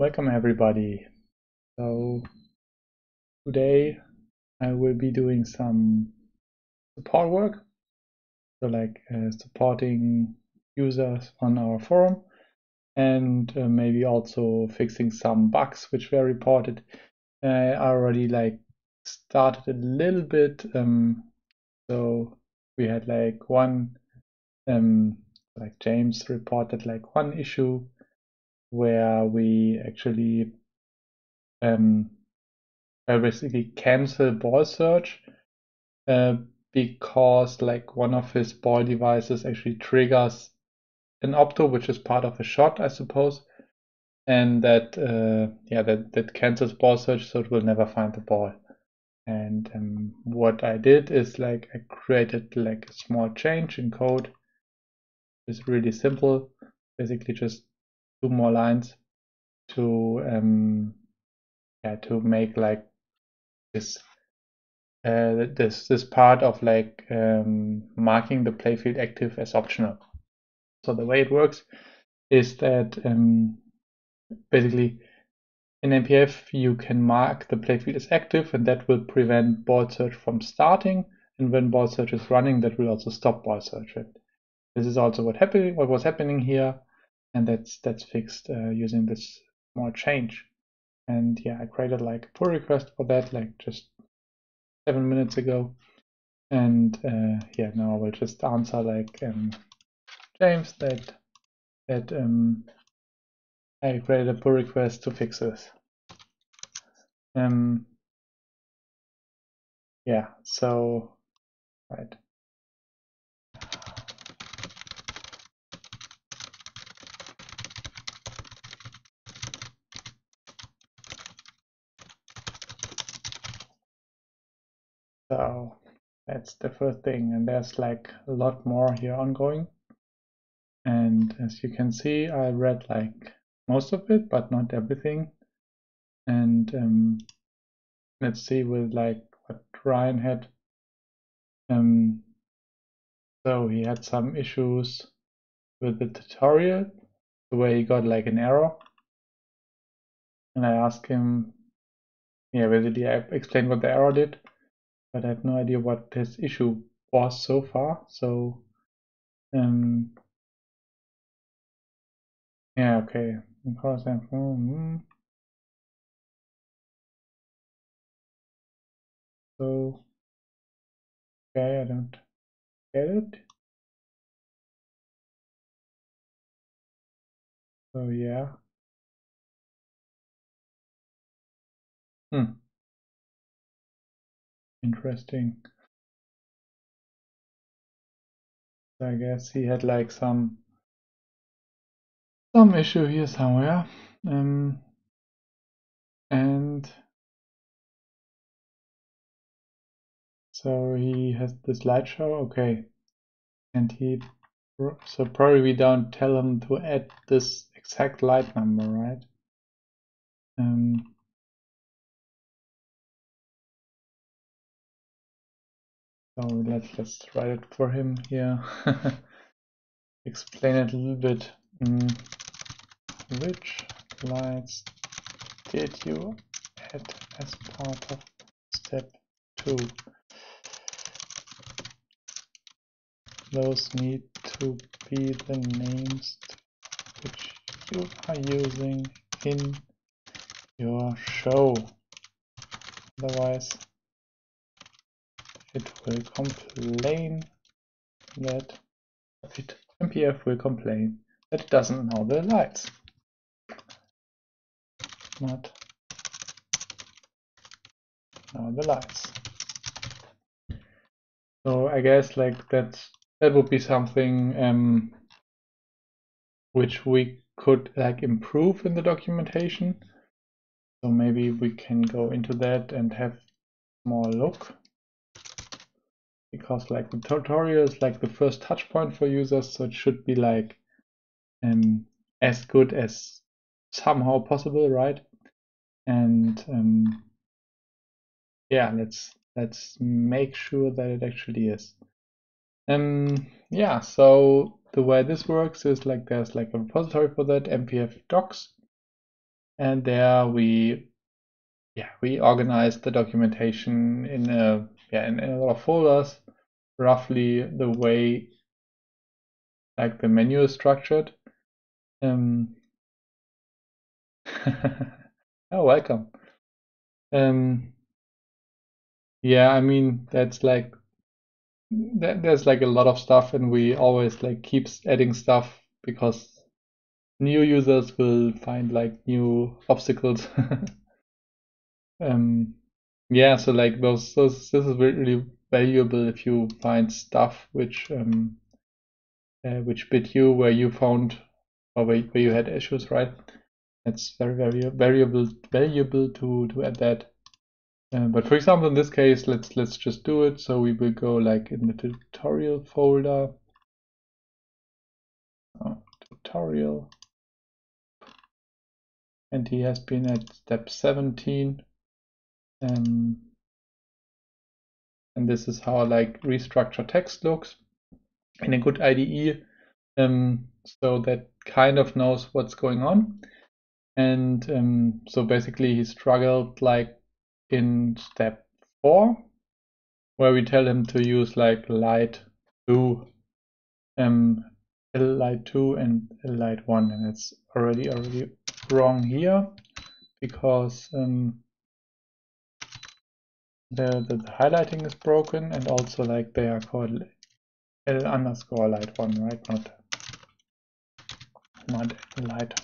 Welcome everybody. So today I will be doing some support work, so supporting users on our forum and maybe also fixing some bugs which were reported. I already started a little bit. So we had one James reported one issue where we actually basically cancel ball search because one of his ball devices actually triggers an opto, which is part of a shot, I suppose, and that cancels ball search, so it will never find the ball. And what I did is I created a small change in code. It's really simple, basically just 2 more lines to make this this part of marking the playfield active as optional. So the way it works is that basically in NPF you can mark the playfield as active, and that will prevent ball search from starting, and when ball search is running, that will also stop ball search. This is also what was happening here, and that's fixed using this small change. And yeah, I created a pull request for that just 7 minutes ago. And yeah, now I will just answer James that I created a pull request to fix this. Yeah, so right. So that's the first thing, and there's a lot more here ongoing. And as you can see, I read most of it, but not everything. And let's see with what Ryan had. So he had some issues with the tutorial, where he got an error. And I asked him, basically I explained what the error did, but I have no idea what his issue was so far. So yeah, okay. Because so okay, I don't get it. So yeah. Interesting. So I guess he had some issue here somewhere. And so he has the slideshow, okay. And so probably we don't tell him to add this exact light number, right? So let's write it for him here. Explain it a little bit. Which lights did you add as part of step 2? Those need to be the names which you are using in your show. Otherwise, it will complain that NPF will complain that it doesn't know the lights. Not know the lights. So I guess that would be something which we could improve in the documentation. So maybe we can go into that and have more look, because the tutorial is the first touch point for users, so it should be as good as somehow possible, right? And yeah, let's make sure that it actually is. Yeah, so the way this works is there's a repository for that, npf docs, and there we organize the documentation in a lot of folders, roughly the way like the menu is structured. Oh, welcome. Yeah, I mean that's like there's like a lot of stuff, and we always like keeps adding stuff because new users will find like new obstacles. Yeah, so like this is really valuable if you find stuff which bit you where you found or where you had issues, right? It's very valuable to add that. But for example, in this case, let's just do it. So we will go like in the tutorial folder, tutorial, and he has been at step 17. And this is how like restructure text looks in a good IDE, so that kind of knows what's going on. And so basically he struggled like in step 4, where we tell him to use like light 2, light 2 and light 1, and it's already wrong here because the highlighting is broken, and also like they are called L underscore light 1, right? Not light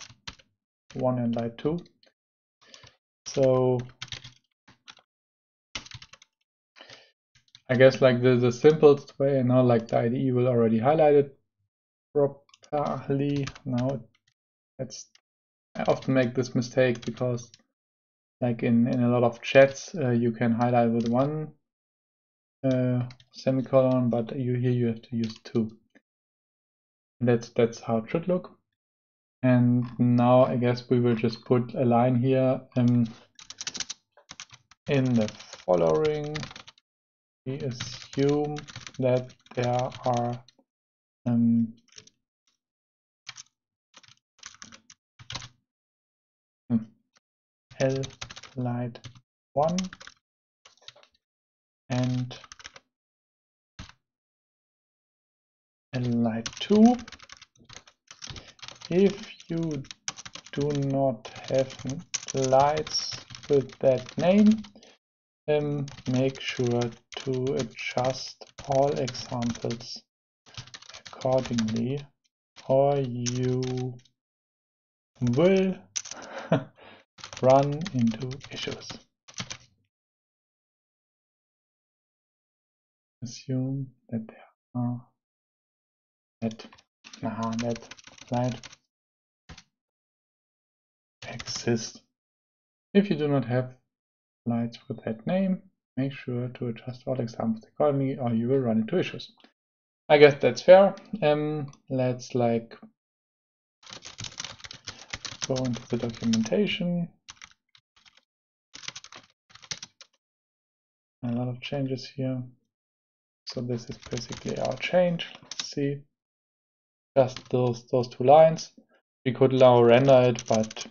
1 and light 2. So I guess like the simplest way, and now like the IDE will already highlight it properly. Now I often make this mistake because like in a lot of chats you can highlight with 1 semicolon, but here you have to use 2. That's how it should look. And now I guess we will just put a line here in the following. We assume that there are L light 1 and L light 2. If you do not have lights with that name, make sure to adjust all examples accordingly, or you will run into issues. Assume that there are that light exists. If you do not have lights with that name, make sure to adjust all examples accordingly, or you will run into issues. I guess that's fair. Let's like go into the documentation. A lot of changes here. So this is basically our change. Let's see. Just those 2 lines. We could now render it, but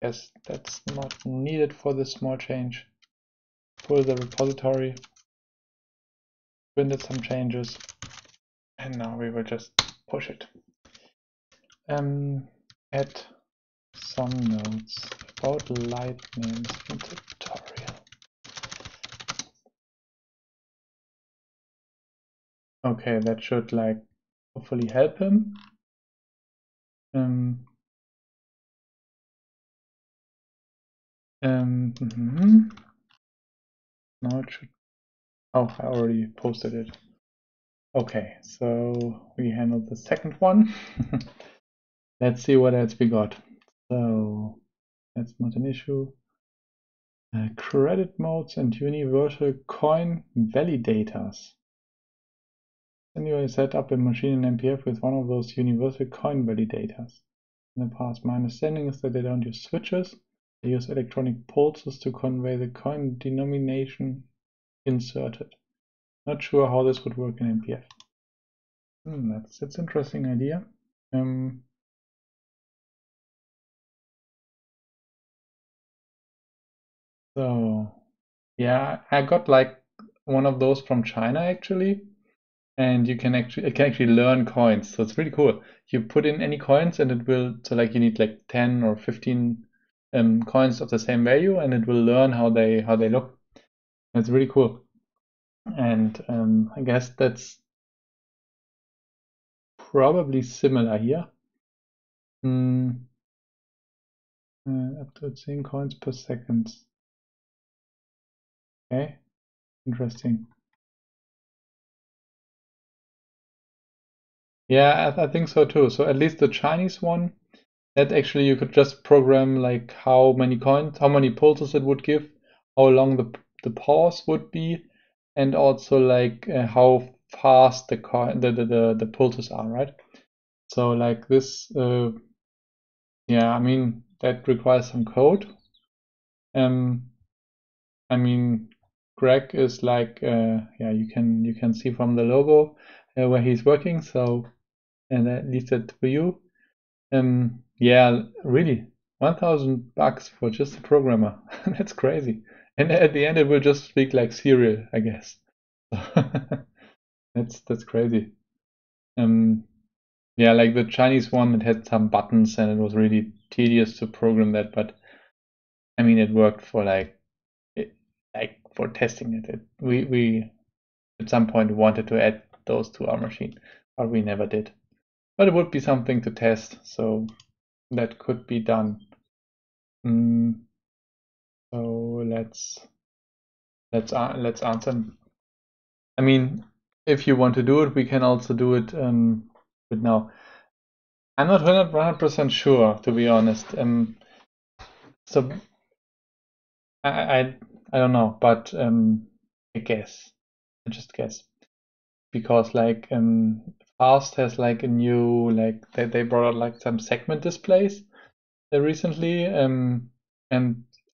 I guess that's not needed for this small change. Pull the repository, printed some changes, and now we will just push it. Add some notes about light names in tutorial. Okay, that should like hopefully help him. Now it should. Oh, I already posted it. Okay, so we handled the second one. Let's see what else we got. So that's not an issue. Credit modes and universal coin validators. Then you set up a machine in MPF with one of those universal coin validators. In the past, my understanding is that they don't use switches. They use electronic pulses to convey the coin denomination inserted. Not sure how this would work in MPF. That's an interesting idea. So yeah, I got like one of those from China actually, and it can actually learn coins. So it's really cool. You put in any coins and it will, so like you need like 10 or 15 coins of the same value, and it will learn how they look. It's really cool. And I guess that's probably similar here. Up to 10 coins per second. Okay, interesting. Yeah, I think so too. So at least the Chinese one, that actually you could just program like how many coins, how many pulses it would give, how long the pause would be, and also like how fast the pulses are, right? So like this, yeah, I mean that requires some code. I mean, Greg is like, yeah, you can see from the logo where he's working. So, and that leaves it for you. Yeah, really, $1,000 for just a programmer. That's crazy. And at the end, it will just speak like serial, I guess. That's crazy. Yeah, like the Chinese one, it had some buttons and it was really tedious to program that, but I mean, it worked for like for testing it. We at some point wanted to add those to our machine, but we never did. But it would be something to test, so that could be done. So let's answer. I mean, if you want to do it, we can also do it. But now, I'm not 100% sure, to be honest. So I don't know, but I guess I just guess because like Fast has like a new like they brought out like some segment displays recently, and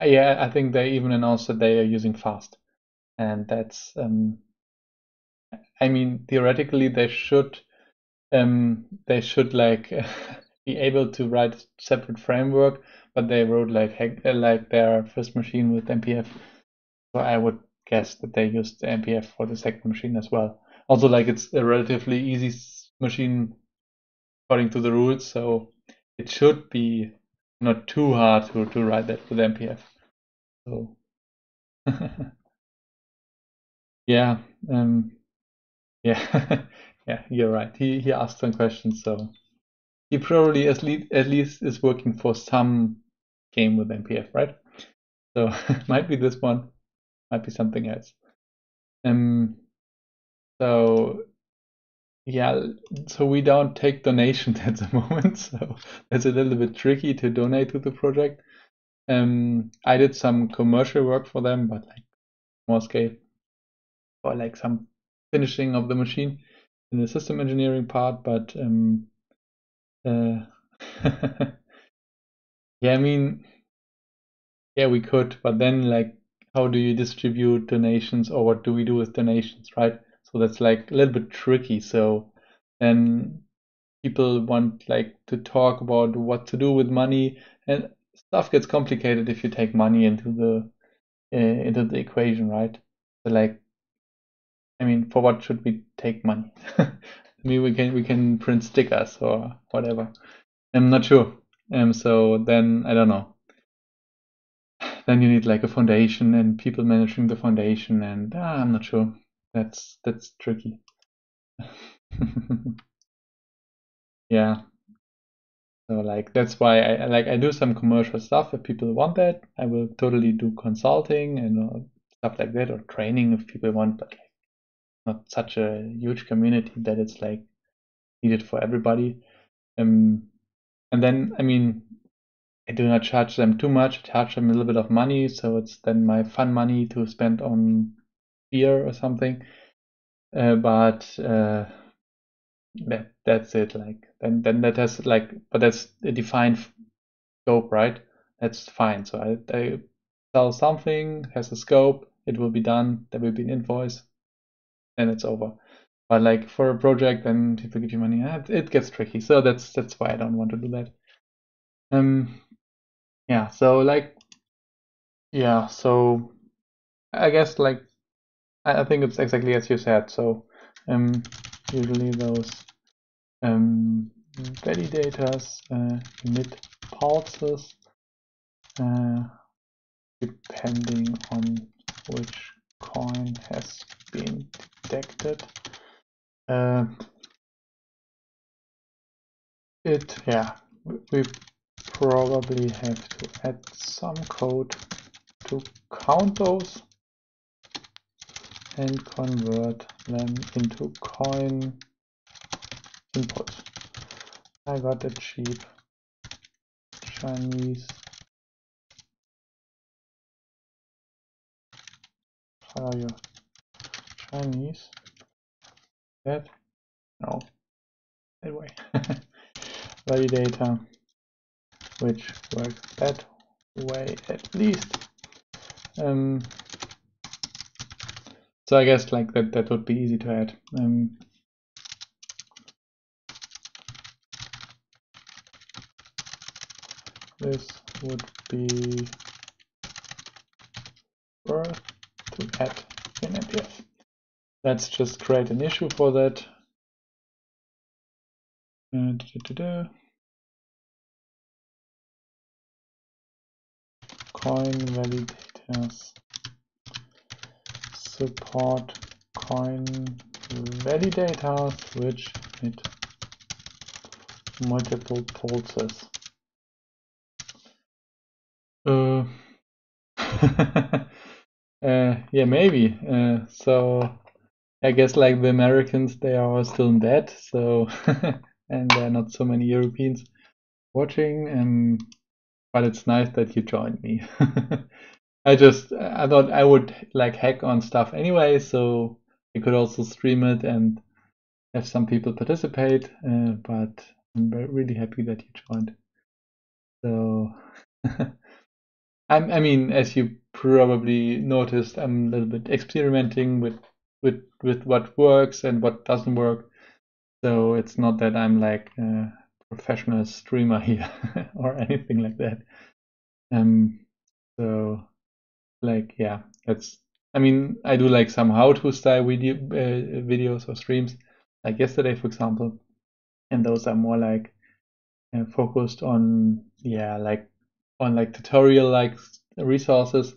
yeah, I think they even announced that they are using Fast, and that's I mean theoretically they should like be able to write a separate framework, but they wrote like their first machine with MPF, so I would guess that they used the MPF for the second machine as well. Also, like it's a relatively easy machine according to the rules, so it should be not too hard to write that with MPF. So yeah, yeah, yeah, you're right. He asked some questions, so he probably at least is working for some game with MPF, right? So might be this one, might be something else. So yeah, so we don't take donations at the moment, so it's a little bit tricky to donate to the project. I did some commercial work for them, but like small scale, or like some finishing of the machine in the system engineering part. But uh, yeah, I mean, yeah, we could, but then like, how do you distribute donations, or what do we do with donations, right? So that's like a little bit tricky. So then people want like to talk about what to do with money, and stuff gets complicated if you take money into the equation, right? So like, I mean, for what should we take money? I mean, we can print stickers or whatever. I'm not sure. So then I don't know. Then you need like a foundation and people managing the foundation, and I'm not sure. That's tricky. Yeah. So like that's why I do some commercial stuff if people want that. I will totally do consulting and stuff like that, or training if people want, but like not such a huge community that it's like needed for everybody. And then I mean I do not charge them too much. I charge them a little bit of money, so it's then my fun money to spend on beer or something. But that's it. Like then that has like, but that's a defined scope, right? That's fine. So I sell something, has a scope, it will be done, there will be an invoice, and it's over. But like for a project, then people give you money, it gets tricky. So that's why I don't want to do that. Yeah. So like Yeah, so I guess like I think it's exactly as you said. So usually those validators emit pulses depending on which coin has been detected. We probably have to add some code to count those and convert them into coin input. I got a cheap Chinese Chinese that no that way validator which works that way at least. So I guess like that would be easy to add. This would be worth to add in NPF. Let's just create an issue for that. Coin validators support coin validators which emit multiple pulses. Yeah, maybe. So I guess like the Americans, they are all still in bed. So and there are not so many Europeans watching. But it's nice that you joined me. I thought I would like hack on stuff anyway, so I could also stream it and have some people participate. But I'm really happy that you joined. So I mean, as you probably noticed, I'm a little bit experimenting with what works and what doesn't work. So it's not that I'm like a professional streamer here or anything like that. So like yeah, that's I mean I do like some how-to style videos or streams, like yesterday for example, and those are more like focused on like tutorial like resources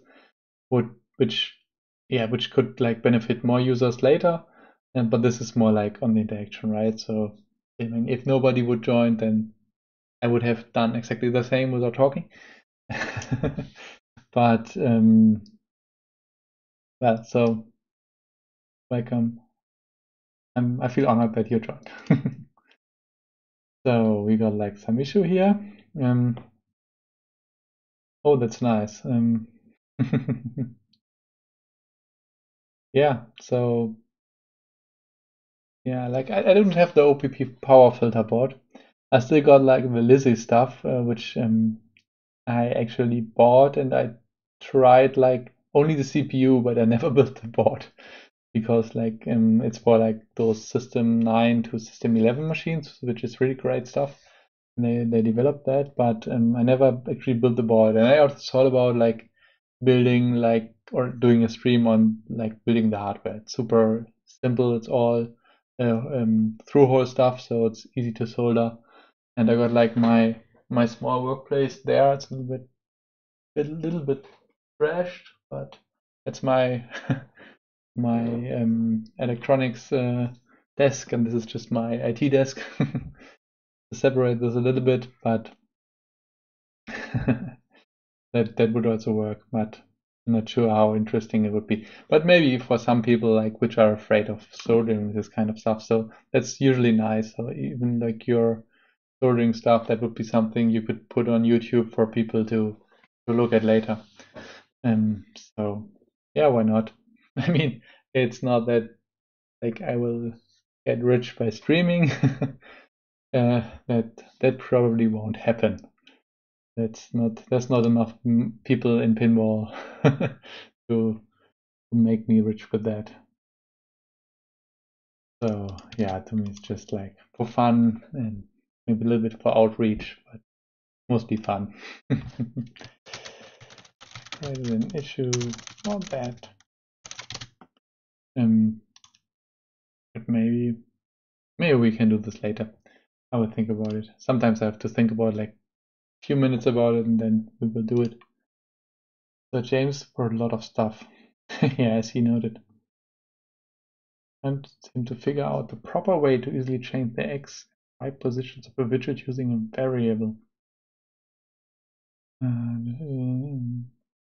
which could like benefit more users later, but this is more like on the interaction, right? So I mean if nobody would join, then I would have done exactly the same without talking. But well, so welcome. I feel honored that you joined. So we got like some issue here. Oh, that's nice. Yeah, so yeah, like I don't have the OPP power filter board. I still got like the Lizzie stuff, which I actually bought, and I tried like only the CPU, but I never built the board because like it's for like those System 9 to System 11 machines, which is really great stuff. They developed that, but I never actually built the board. And I also thought about like building like or doing a stream on like building the hardware. It's super simple. It's all through-hole stuff, so it's easy to solder. And I got like my small workplace there. It's a little bit trashed, but it's my my electronics desk, and this is just my IT desk. To separate this a little bit, but that would also work. But I'm not sure how interesting it would be. But maybe for some people like which are afraid of soldering this kind of stuff, so that's usually nice. So even like your soldering stuff, that would be something you could put on YouTube for people to look at later. So yeah, why not? I mean, it's not that like I will get rich by streaming. That probably won't happen. There's not enough people in pinball to make me rich with that. So yeah, to me it's just like for fun and maybe a little bit for outreach, but mostly fun. created an issue for that. But maybe we can do this later. I will think about it. Sometimes I have to think about like a few minutes about it and then we will do it. So James wrote a lot of stuff. Yeah, as he noted. And him to figure out the proper way to easily change the X and Y positions of a widget using a variable.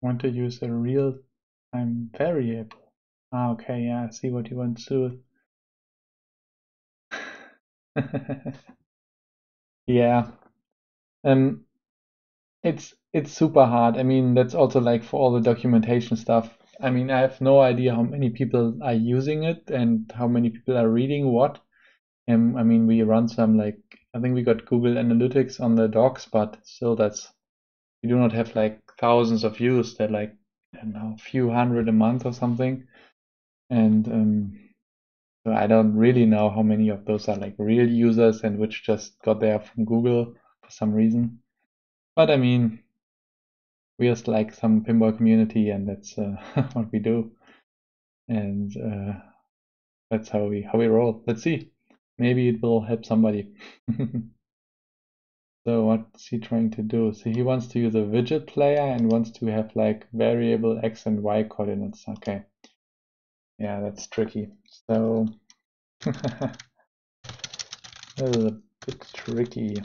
Want to use a real-time variable. Ah, okay, yeah, I see what you want to do. Yeah. It's super hard. I mean, that's also like for all the documentation stuff. I mean, I have no idea how many people are using it and how many people are reading what. I mean, we run some like, I think we got Google Analytics on the docs, but still we do not have like thousands of views. They're like, I don't know, a few hundred a month or something. And so I don't really know how many of those are like real users and which just got there from Google for some reason. But I mean, we just like some pinball community, and that's what we do, and that's how we roll. Let's see, maybe it will help somebody. So what's he trying to do? So he wants to use a widget player and wants to have like variable X and Y coordinates. Okay, yeah, that's tricky. So that is a bit tricky,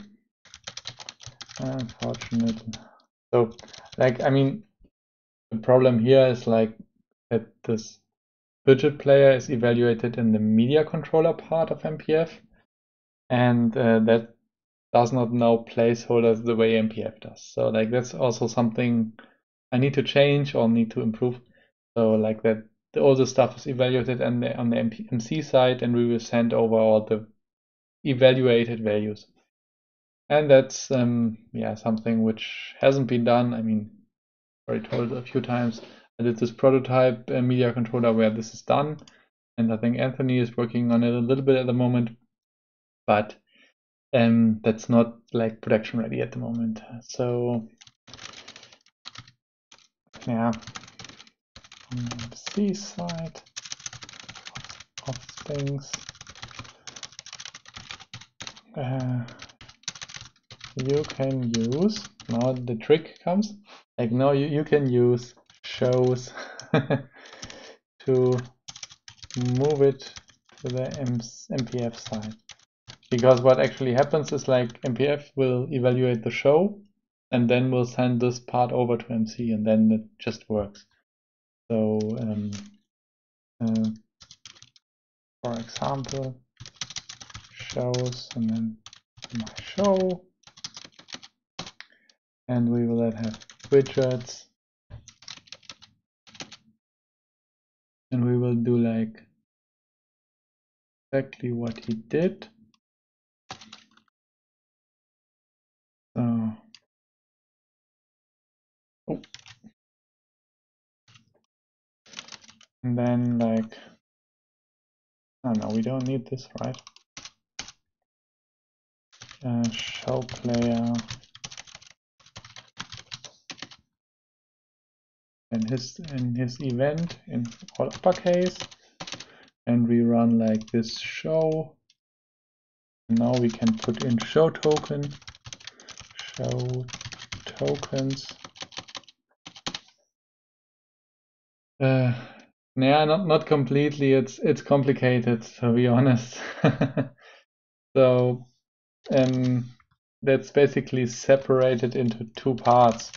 unfortunately. So like, I mean, the problem here is like that this widget player is evaluated in the media controller part of MPF, and that does not know placeholders the way MPF does. So like that's also something I need to change or need to improve. So like that all the stuff is evaluated on the MC side, and we will send over all the evaluated values. And that's yeah, something which hasn't been done. I mean, already told a few times. I did this prototype media controller where this is done, and I think Anthony is working on it a little bit at the moment, but that's not like production ready at the moment. So yeah, on the C side of things, you can use, now the trick comes, like now you can use shows to move it to the MPF side. Because what actually happens is like MPF will evaluate the show and then we'll send this part over to MC, and then it just works. So for example, shows and then my show, and we will then have widgets, and we will do like exactly what he did. So and then like, oh no, we don't need this, right? Show player and his event in all uppercase, and we run like this show. Now we can put in show token, show tokens. Yeah, not completely. It's complicated, to be honest. So that's basically separated into two parts,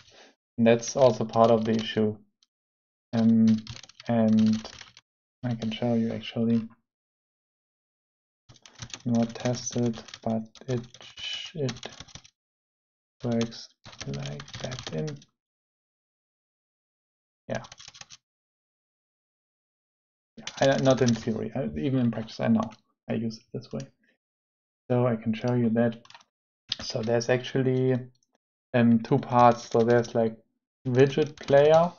and that's also part of the issue. And I can show you actually. Not tested, but it works like that in. Yeah. Not in theory, even in practice I know I use it this way. So I can show you that. So there's actually two parts. So there's like widget player,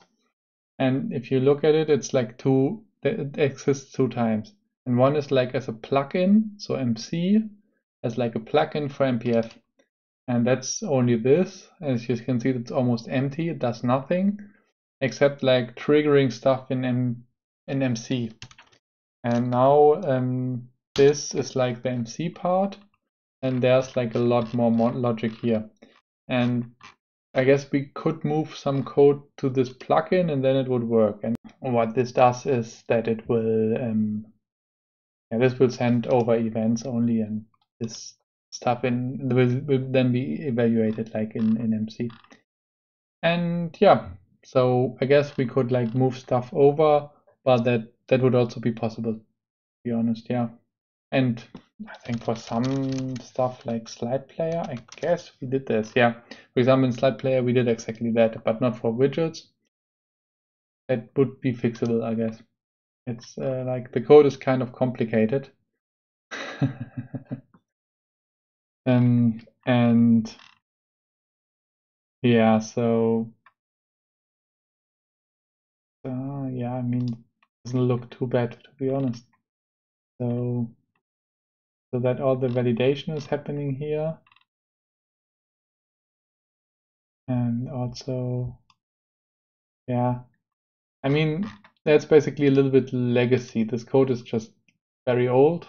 and if you look at it, it's like it exists two times. And one is like as a plugin, so MC as like a plugin for MPF. And that's only this. As you can see, it's almost empty, it does nothing. except like triggering stuff in MC. And now this is like the MC part, and there's like a lot more logic here. And I guess we could move some code to this plugin and then it would work. And what this does is that it will this will send over events only, and this stuff will then be evaluated like in MC. And yeah, so I guess we could like move stuff over, but that would also be possible, to be honest. Yeah. And I think for some stuff like slide player, I guess we did this. Yeah, for example, in slide player we did exactly that, but not for widgets. That would be fixable, I guess. It's like the code is kind of complicated. And yeah, so yeah, I mean, it doesn't look too bad, to be honest. So that all the validation is happening here. And also, yeah, I mean, that's basically a little bit legacy. This code is just very old,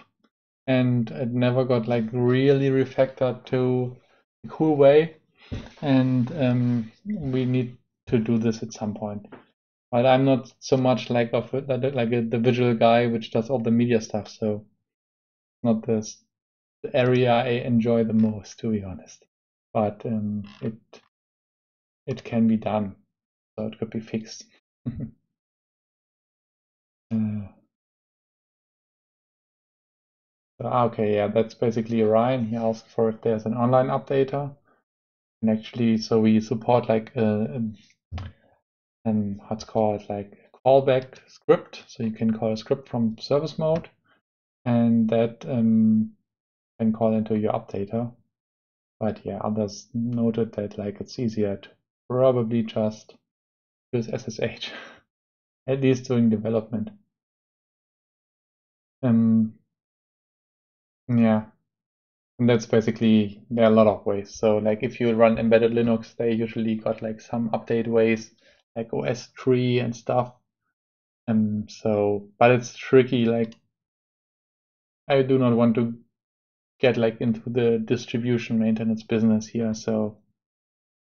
and it never got like really refactored to a cool way. And we need to do this at some point. But I'm not so much like the visual guy which does all the media stuff, so not the area I enjoy the most, to be honest. But it can be done, so it could be fixed. Okay, yeah, that's basically Ryan. He asked for if there's an online updater. And actually, so we support like what's called like callback script. So you can call a script from service mode, and that can call into your updater. But yeah, others noted that like it's easier to probably just use SSH, at least during development. Yeah, and that's basically, there are a lot of ways. So like if you run embedded Linux, they usually got like some update ways, like OS tree and stuff. So, but it's tricky. Like I do not want to get like into the distribution maintenance business here. So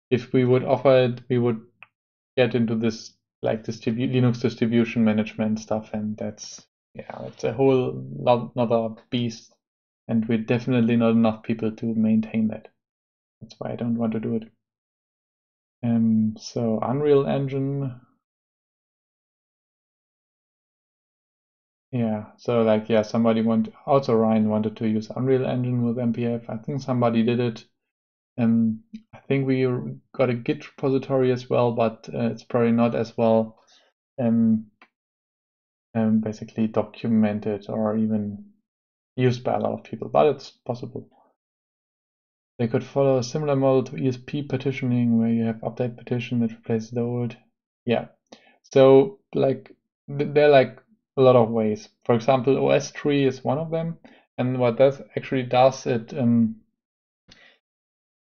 if we would offer it, we would get into this like Linux distribution management stuff, and that's a whole another beast, and we're definitely not enough people to maintain that. That's why I don't want to do it. So Unreal Engine, yeah. So like somebody Ryan wanted to use Unreal Engine with MPF. I think somebody did it. I think we got a Git repository as well, but it's probably not as well basically documented or even used by a lot of people, but it's possible. They could follow a similar model to ESP partitioning, where you have update partition that replaces the old. Yeah. So like there are like a lot of ways. For example, OS tree is one of them, and what that actually does,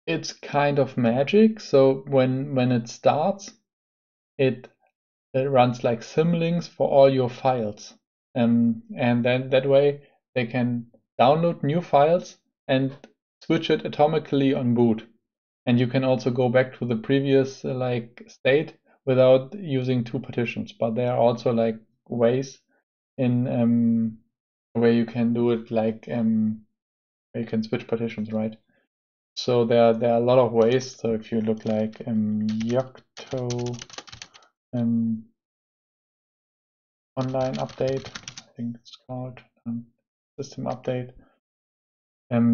it's kind of magic. So when it starts, it runs like symlinks for all your files, and then that way they can download new files and switch it atomically on boot. And you can also go back to the previous like state without using two partitions. But there are also like ways in where you can do it like where you can switch partitions, right? So there are a lot of ways. So if you look like Yocto online update, I think it's called system update.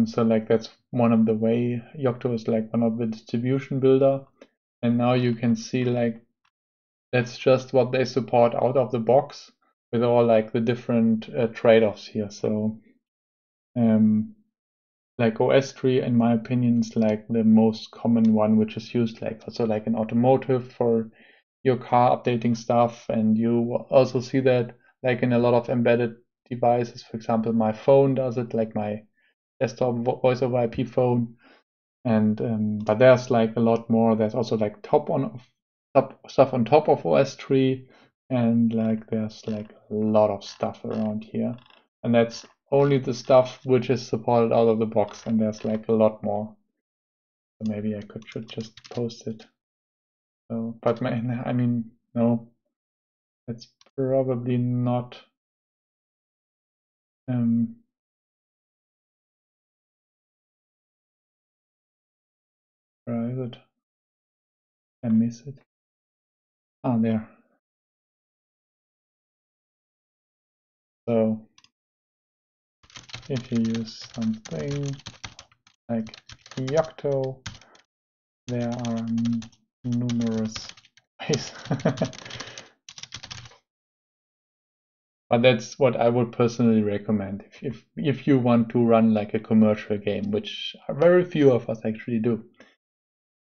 So like that's one of the way. Yocto is like one of the distribution builder, and now you can see like that's just what they support out of the box with all like the different trade-offs here. So like OS tree, in my opinion, is like the most common one, which is used like also like in automotive for your car updating stuff, and you also see that like in a lot of embedded devices. For example, my phone does it, like my desktop voice over IP phone. And but there's like a lot more. There's also like top on stuff on top of OS tree, and like there's like a lot of stuff around here, and that's only the stuff which is supported out of the box, and there's like a lot more. So maybe I should just post it. So, but I mean, no, that's probably not. Where is it? I miss it. Ah, there. So if you use something like Yocto, there are numerous ways. But that's what I would personally recommend if you want to run like a commercial game, which very few of us actually do.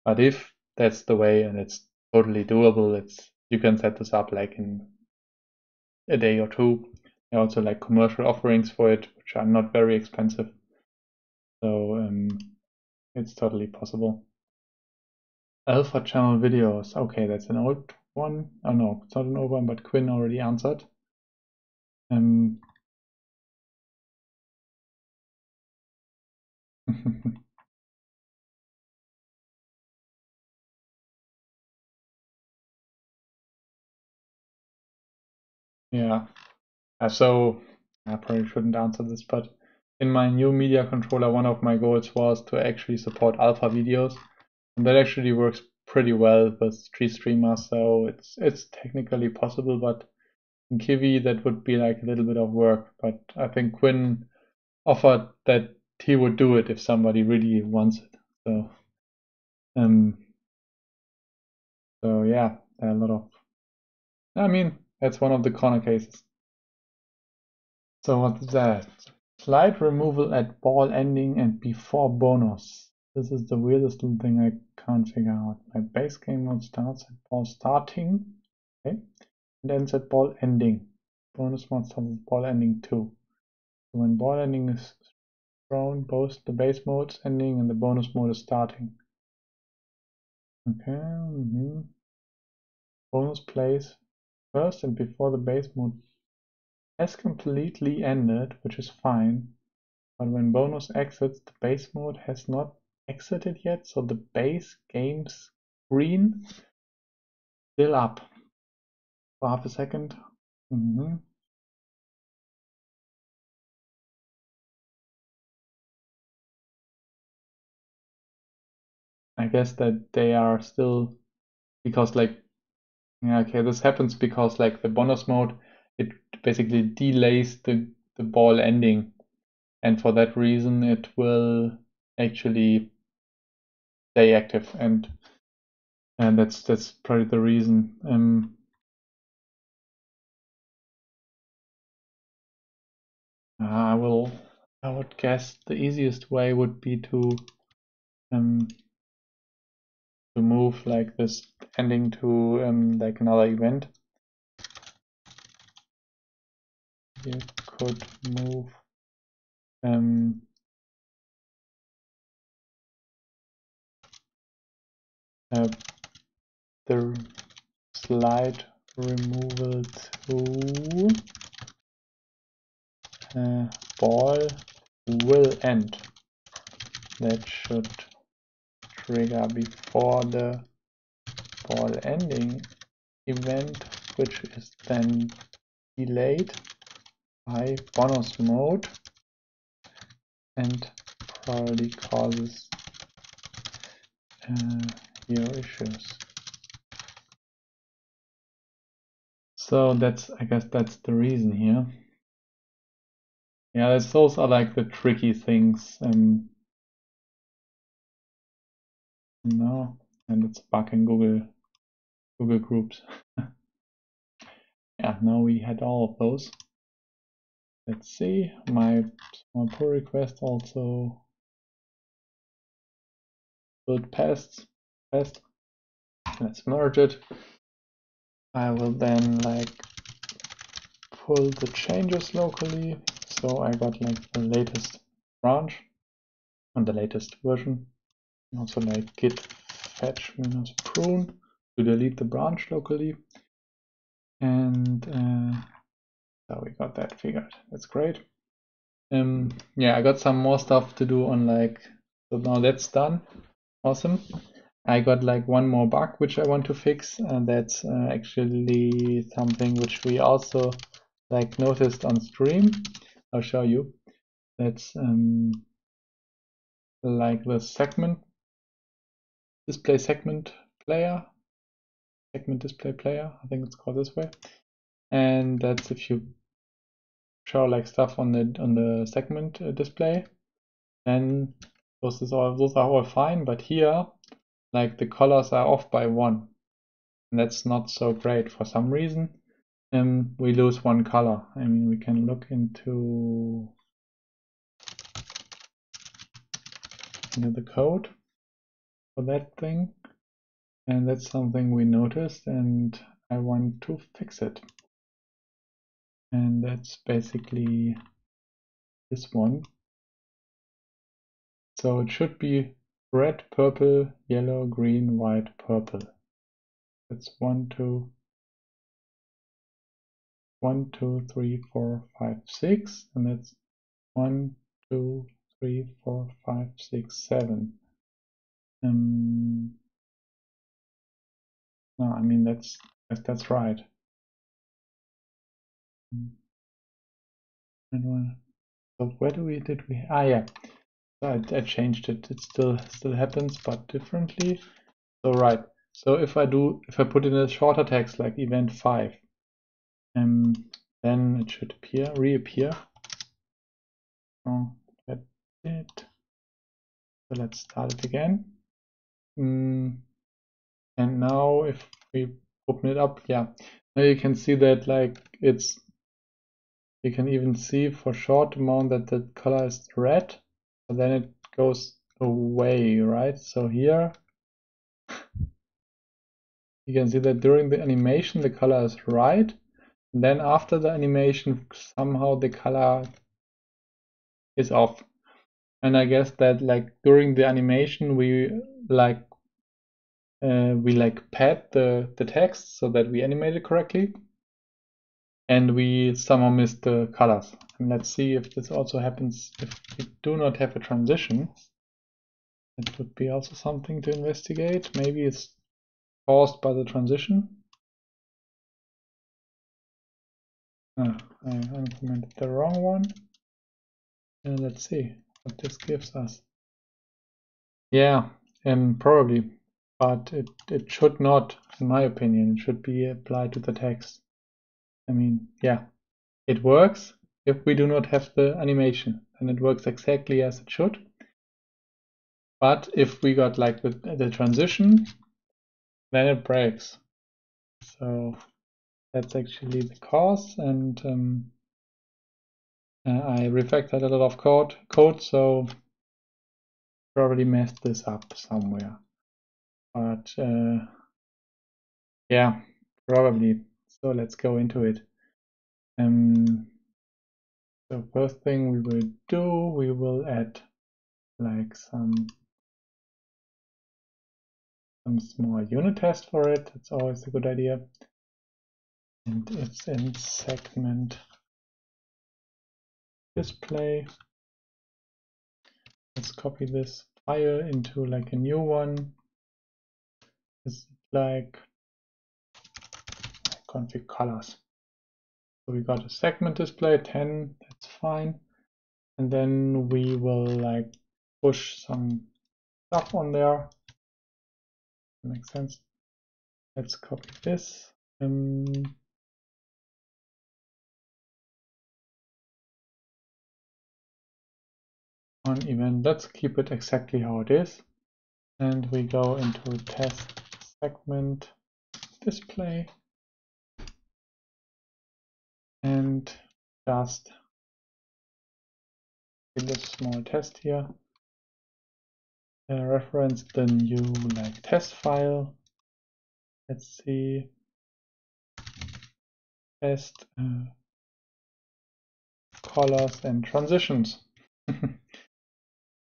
But if that's the way and it's totally doable, you can set this up like in a day or two. There are also like commercial offerings for it, which are not very expensive. So it's totally possible. Alpha channel videos. Okay, that's an old one. Oh no, it's not an old one, but Quinn already answered. Yeah. So I probably shouldn't answer this, but in my new media controller, one of my goals was to actually support alpha videos, and that actually works pretty well with GStreamer. So it's technically possible, but in Kiwi that would be like a little bit of work. But I think Quinn offered that he would do it if somebody really wants it. So so yeah, there are a lot of. I mean, that's one of the corner cases. So what's that? Slide removal at ball ending and before bonus. This is the weirdest little thing I can't figure out. My base game mode starts at ball starting, okay, and ends at ball ending. Bonus mode starts at ball ending too. So when ball ending is thrown, both the base mode is ending and the bonus mode is starting. Okay. Bonus plays first and before the base mode has completely ended, which is fine. But when bonus exits, the base mode has not exited yet, so the base game screen still up for half a second. I guess that they are still, because like, yeah, okay, this happens because like the bonus mode, it basically delays the ball ending, and for that reason it will actually stay active, and that's probably the reason. I would guess the easiest way would be to move like this ending to like another event. You could move the slide removal to ball will end. That should trigger before the ball ending event, which is then delayed by bonus mode and probably causes your issues. So I guess that's the reason here. Yeah, those are like the tricky things. No, and it's a bug in Google Groups. Yeah, now we had all of those. Let's see, my small pull request also build past. Let's merge it. I will then like pull the changes locally. So I got like the latest branch and the latest version. Also like git fetch -prune to delete the branch locally. And so we got that figured. That's great. Yeah, I got some more stuff to do on so now that's done. Awesome. I got one more bug which I want to fix, and that's actually something which we also noticed on stream. I'll show you. That's the segment display segment player, segment display player, I think it's called this way. And that's if you show stuff on the segment display, then those are all fine, but here the colors are off by 1, and that's not so great for some reason. We lose 1 color. I mean, we can look into the code for that thing, and that's something we noticed, and I want to fix it. And that's basically this one. So it should be red, purple, yellow, green, white, purple. That's 1, 2, 3, 4, 5, 6, and that's 1, 2, 3, 4, 5, 6, 7. No, I mean that's right. So where did we? Yeah. I changed it. It still happens, but differently. So right. So if I put in a shorter text like event 5, then it should reappear. Oh, that did. So let's start it again. And now if we open it up, yeah, now you can see that you can even see for short amount that the color is red, but then it goes away, right? So here you can see that during the animation the color is right, and then after the animation somehow the color is off. And I guess that during the animation we pad the text so that we animate it correctly, and we somehow missed the colors. And let's see if this also happens if we do not have a transition. It would be also something to investigate. Maybe it's caused by the transition. I implemented the wrong one. And let's see what this gives us. Yeah, probably, but it should not, in my opinion. It should be applied to the text. I mean, yeah, it works if we do not have the animation, and it works exactly as it should. But if we got the transition, then it breaks. So that's actually the cause, and I refactored a lot of code, so probably messed this up somewhere. But yeah, probably. So let's go into it. So first thing we will do, we will add some small unit test for it. It's always a good idea. And it's in segment display. Let's copy this file into a new one. It's config colors. So we got a segment display 10, that's fine. And then we will push some stuff on there. Makes sense. Let's copy this. On event, let's keep it exactly how it is. And we go into test segment display and just do this small test here. Reference the new test file. Let's see. Test colors and transitions.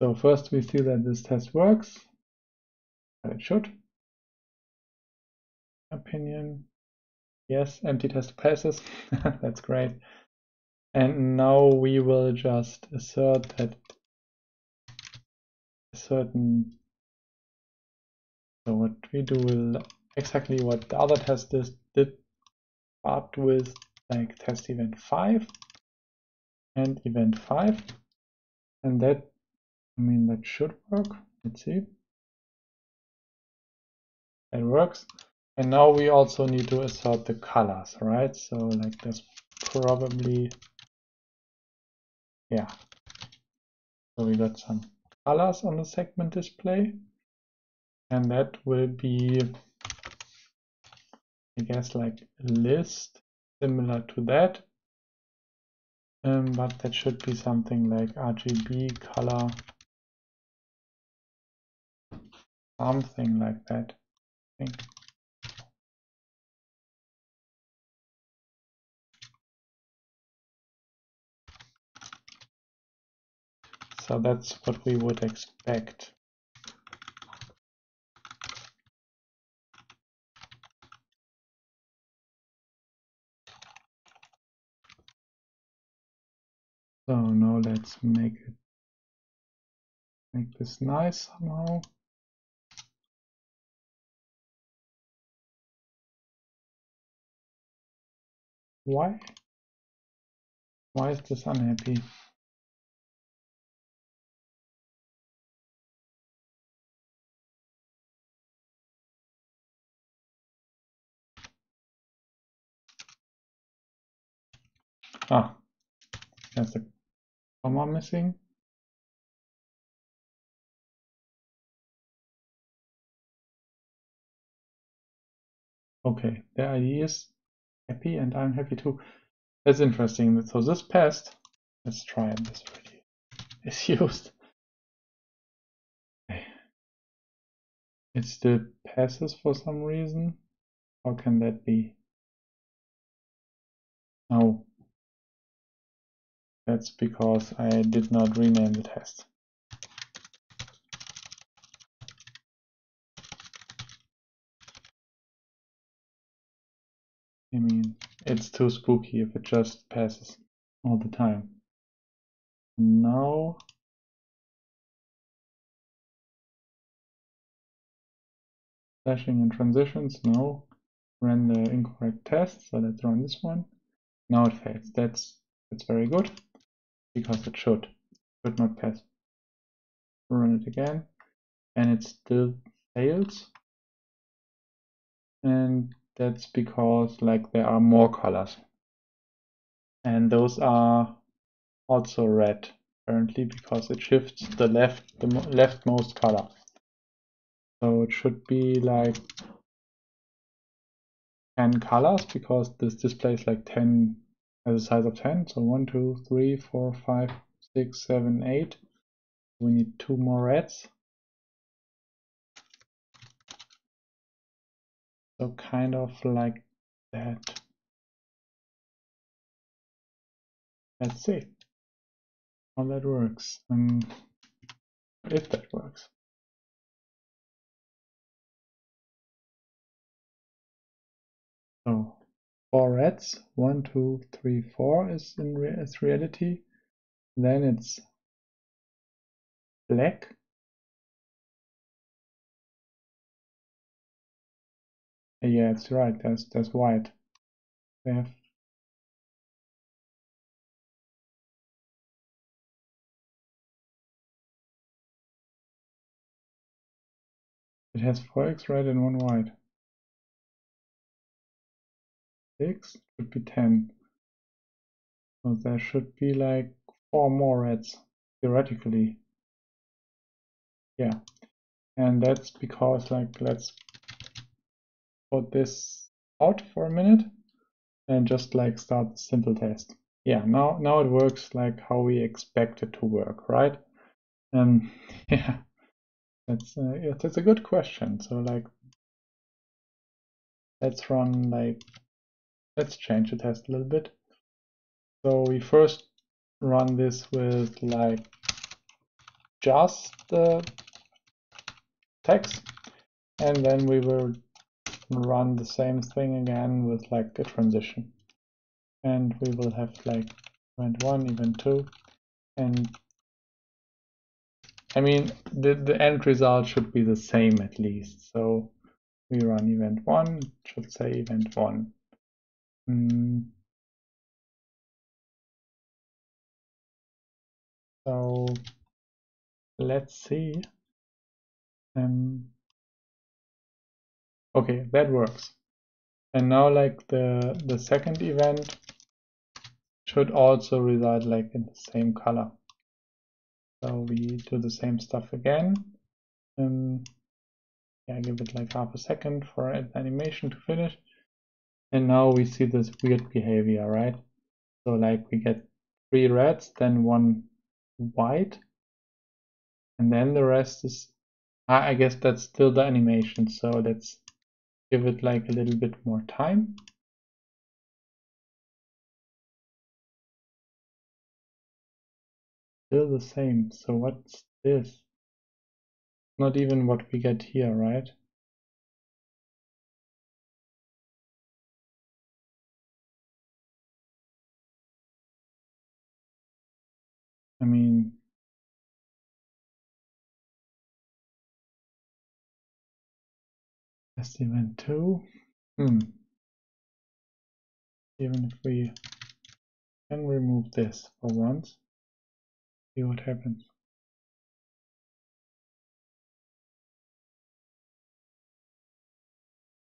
So first we see that this test works. It should. opinion. Yes, empty test passes. That's great. And now we will just assert that a certain, so what we do will exactly what the other test did, start with like test event 5 and event 5. And that, I mean, that should work. Let's see. That works. And now we also need to assert the colors, right? So like there's probably, yeah. So we got some colors on the segment display. And that will be, I guess, like a list similar to that. But that should be something like RGB color, something like that, I think. So that's what we would expect. So now let's make this nice somehow. Why is this unhappy? Ah, there's a comma missing. Okay, the IDE is happy and I'm happy too. That's interesting. So this passed. Let's try it. This already is used. Okay. It still passes for some reason. How can that be? Oh, that's because I did not rename the test. I mean, it's too spooky if it just passes all the time. Now, flashing and transitions, no. Ran the incorrect test, so let's run this one. Now it fails. That's very good, because it should not pass. Run it again, and it still fails. And that's because like there are more colors. And those are also red, apparently, because it shifts the leftmost color. So it should be like 10 colors, because this displays like 10 as a size of 10. So 1, 2, 3, 4, 5, 6, 7, 8. We need 2 more reds. So kind of like that. Let's see how that works. If that works. So 4 reds, 1, 2, 3, 4 is reality. Then it's black. Yeah, it's right. There's white. We have it has 4x red and 1 white. 6 should be 10. So there should be like 4 more reds, theoretically. Yeah. And that's because, like, let's put this out for a minute and just like start the simple test. Yeah, now it works like how we expect it to work, right? Yeah, that's a good question. So like, let's change the test a little bit. So we first run this with like just the text, and then we will run the same thing again with like a transition. And we will have like event 1, event 2, and I mean the end result should be the same at least. So we run event 1, it should say event 1. So let's see. Okay, that works. And now like the second event should also result like in the same color. So we do the same stuff again. Yeah, give it like half a second for an animation to finish. And now we see this weird behavior, right? So like we get 3 reds, then 1 white, and then the rest is, I guess that's still the animation. So let's give it like a little bit more time. Still the same. So what's this? Not even what we get here, right? I mean, test event 2. Even if we can remove this for once, see what happens.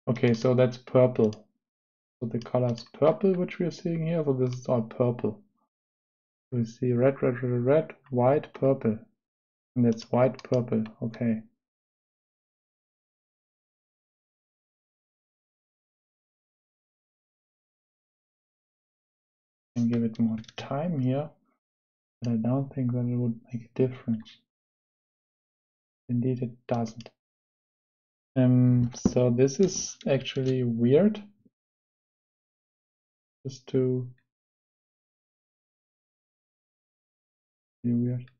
Okay, so that's purple. So the color is purple, which we are seeing here. So this is all purple. We see red, red, red, red, white, purple. And that's white, purple. Okay. And give it more time here. But I don't think that it would make a difference. Indeed, it doesn't. So this is actually weird. Just to be weird.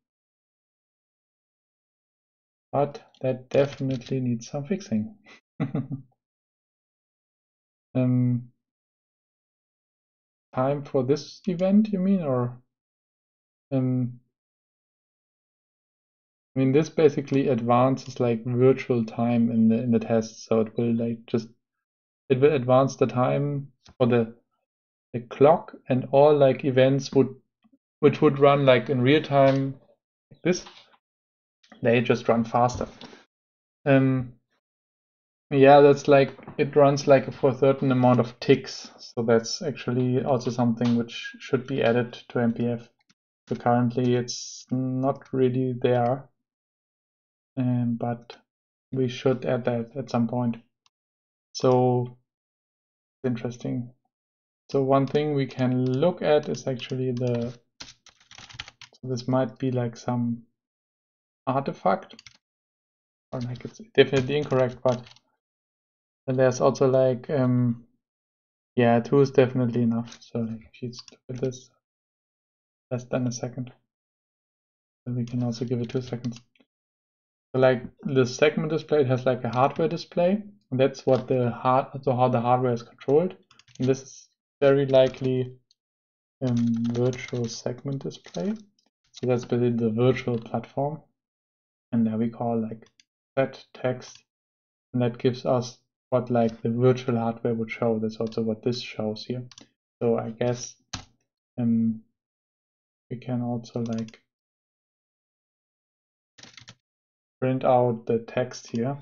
But that definitely needs some fixing. Time for this event, you mean, or I mean, this basically advances like virtual time in the test, so it will like it will advance the time or the clock and all like events which would run like in real time like this, they just run faster. Yeah, that's like it runs like for a certain amount of ticks, so that's actually also something which should be added to MPF. So currently it's not really there, but we should add that at some point. So interesting. So one thing we can look at is actually so this might be like some artifact, or like it's definitely incorrect, but then there's also like yeah, 2 is definitely enough. So like if you look at this less than a second, then we can also give it 2 seconds. So like the segment display, it has like a hardware display, and that's what so how the hardware is controlled. And this is very likely virtual segment display. So that's basically the virtual platform. And there we call like set text, and that gives us what like the virtual hardware would show. That's also what this shows here. So I guess we can also like print out the text here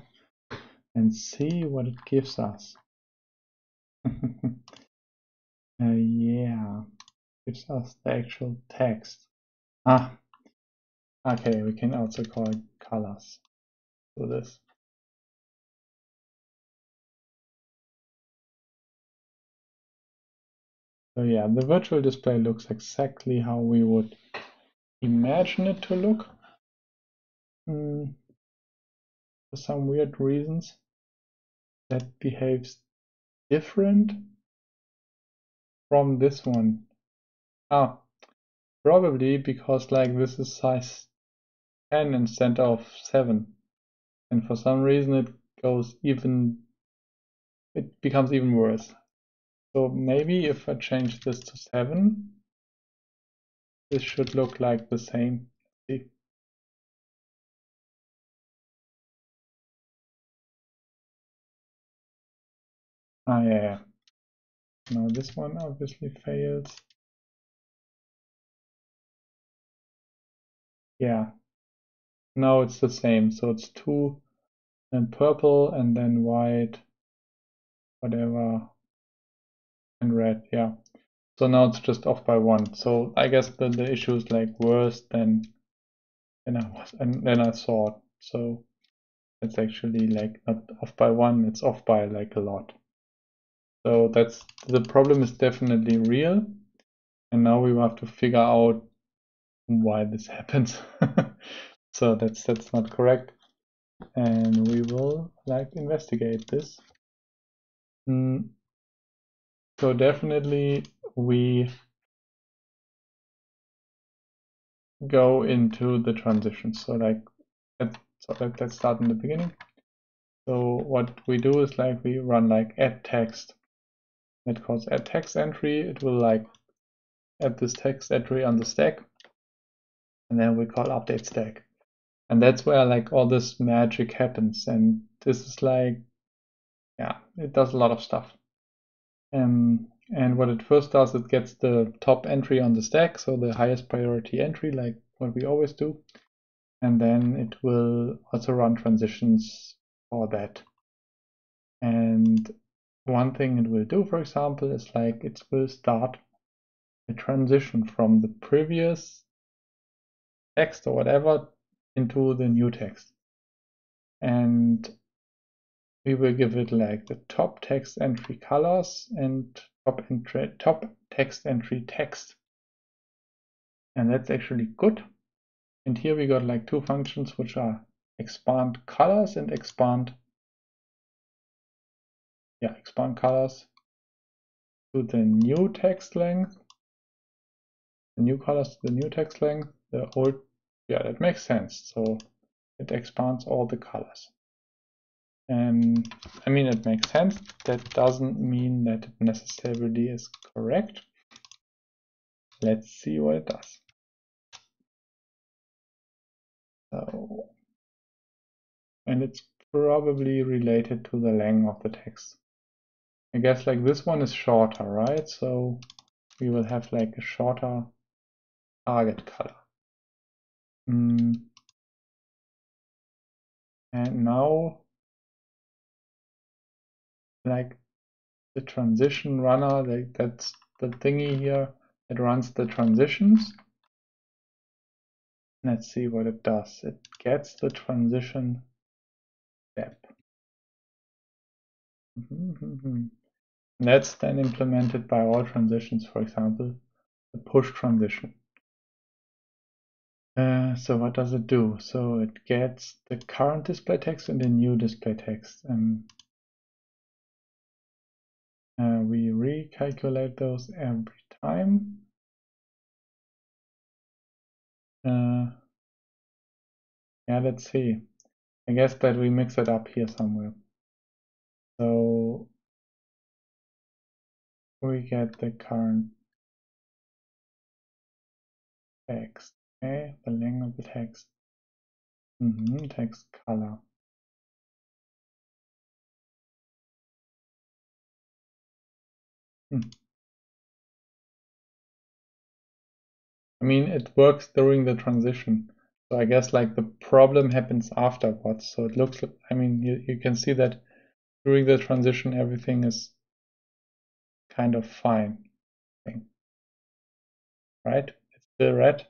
and see what it gives us. Yeah, gives us the actual text. Okay, we can also call it colors. So this. So yeah, the virtual display looks exactly how we would imagine it to look. For some weird reasons, that behaves different from this one. Probably because like this is size 10 instead of 7, and for some reason it goes even it becomes even worse. So maybe if I change this to 7, this should look like the same. See? Ah, yeah. Now this one obviously fails. Yeah. Now it's the same. So it's 2 and purple and then white, whatever, and red. Yeah. So now it's just off by 1. So I guess the issue is like worse than I thought. So it's actually like not off by 1, it's off by like a lot. So that's the problem is definitely real. And now we have to figure out why this happens. So that's not correct. And we will like investigate this. So definitely we go into the transitions. So like let's start in the beginning. So what we do is like we run like add text. It calls add text entry. It will like add this text entry on the stack, and then we call update stack. And that's where like all this magic happens. And this is like, yeah, it does a lot of stuff. And what it first does, it gets the top entry on the stack, so the highest priority entry, like what we always do. And then it will also run transitions for that. And one thing it will do, for example, is like it will start a transition from the previous text or whatever into the new text. And we will give it like the top text entry colors and top text entry text. And that's actually good. And here we got like 2 functions which are expand colors and expand colors to the new text length. The new colors to the new text length. The old, yeah, that makes sense. So it expands all the colors. And I mean, it makes sense. That doesn't mean that it necessarily is correct. Let's see what it does. So, and it's probably related to the length of the text. I guess like this one is shorter, right? So we will have like a shorter target color. And now like the transition runner, like that's the thingy here that runs the transitions. Let's see what it does. It gets the transition step. That's then implemented by all transitions, for example, the push transition. So what does it do? So it gets the current display text and the new display text. We recalculate those every time. Yeah, let's see. I guess that we mix it up here somewhere. So we get the current text, okay, the length of the text, text color. I mean, it works during the transition. So I guess like the problem happens afterwards. So it looks, I mean, you can see that during the transition, everything is kind of fine, right? It's still red.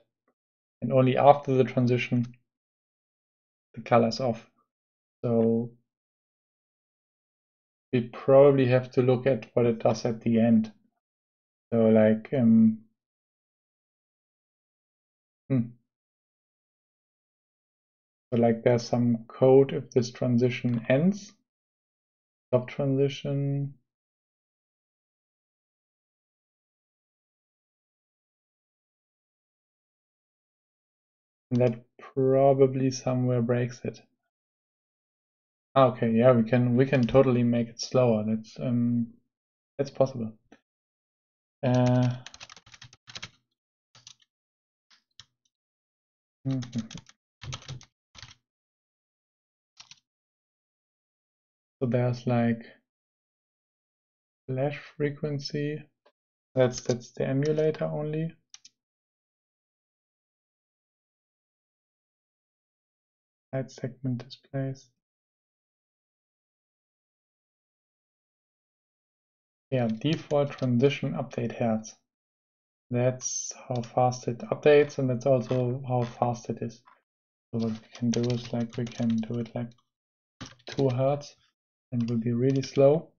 And only after the transition, the color's off. So we probably have to look at what it does at the end. So like, so like there's some code if this transition ends, stop transition. And that probably somewhere breaks it. Okay, yeah, we can totally make it slower. That's possible. So there's like flash frequency. That's the emulator only. Side segment displays. Yeah, default transition update hertz. That's how fast it updates, and that's also how fast it is. So what we can do is like we can do it like 2 hertz, and it will be really slow.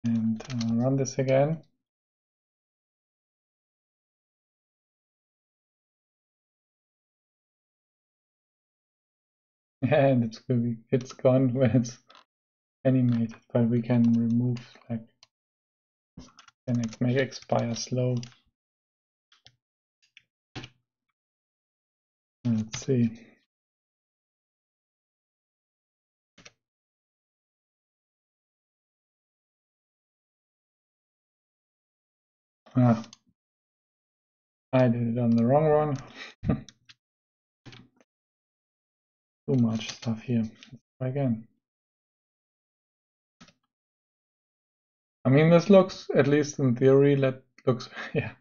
And run this again. And it's gone when it's animated, but we can remove like and make expire slow. Let's see. Ah, I did it on the wrong one. Too much stuff here. Let's try again. I mean, this looks, at least in theory, that looks, yeah.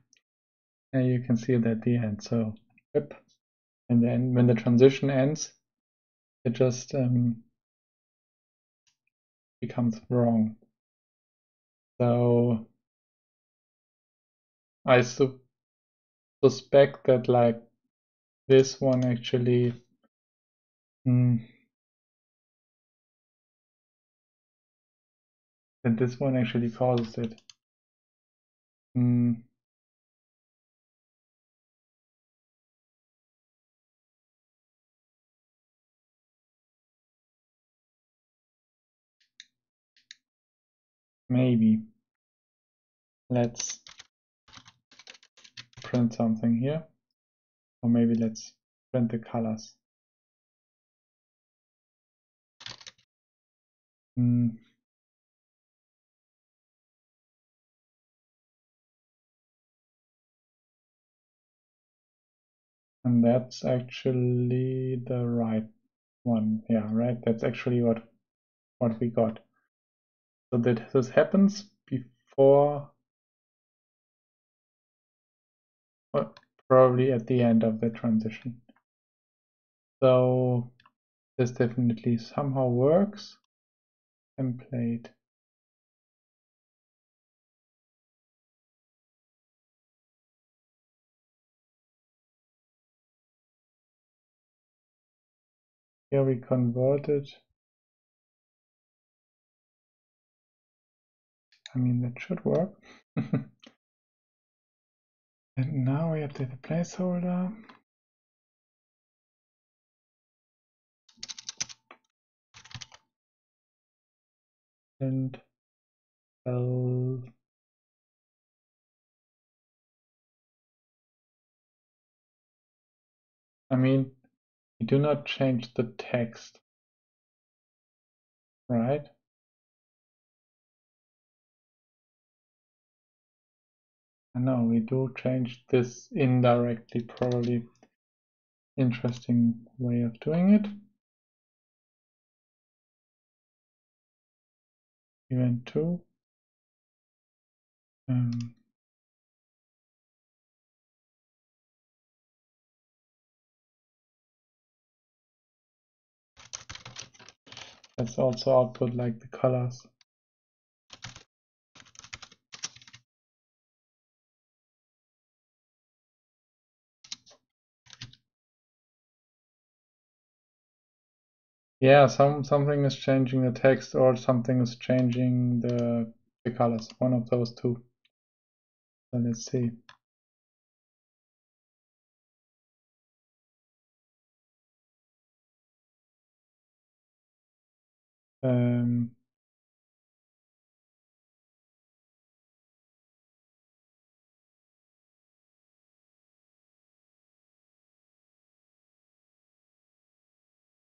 And you can see it at the end. So, yep. And then when the transition ends, it just becomes wrong. So I suspect that like this one actually that this one actually causes it. Maybe. Let's print something here. Or maybe let's print the colors. And that's actually the right one. Yeah, right. That's actually what we got. So that this happens before, well, probably at the end of the transition. So this definitely somehow works. Template. Here we converted. I mean, that should work. And now we update the placeholder. And I mean, we do not change the text, right? No, we do change this indirectly, probably. Interesting way of doing it. Event 2. Let's also output like the colors. Yeah, something is changing the text or something is changing the colors. One of those two. So let's see.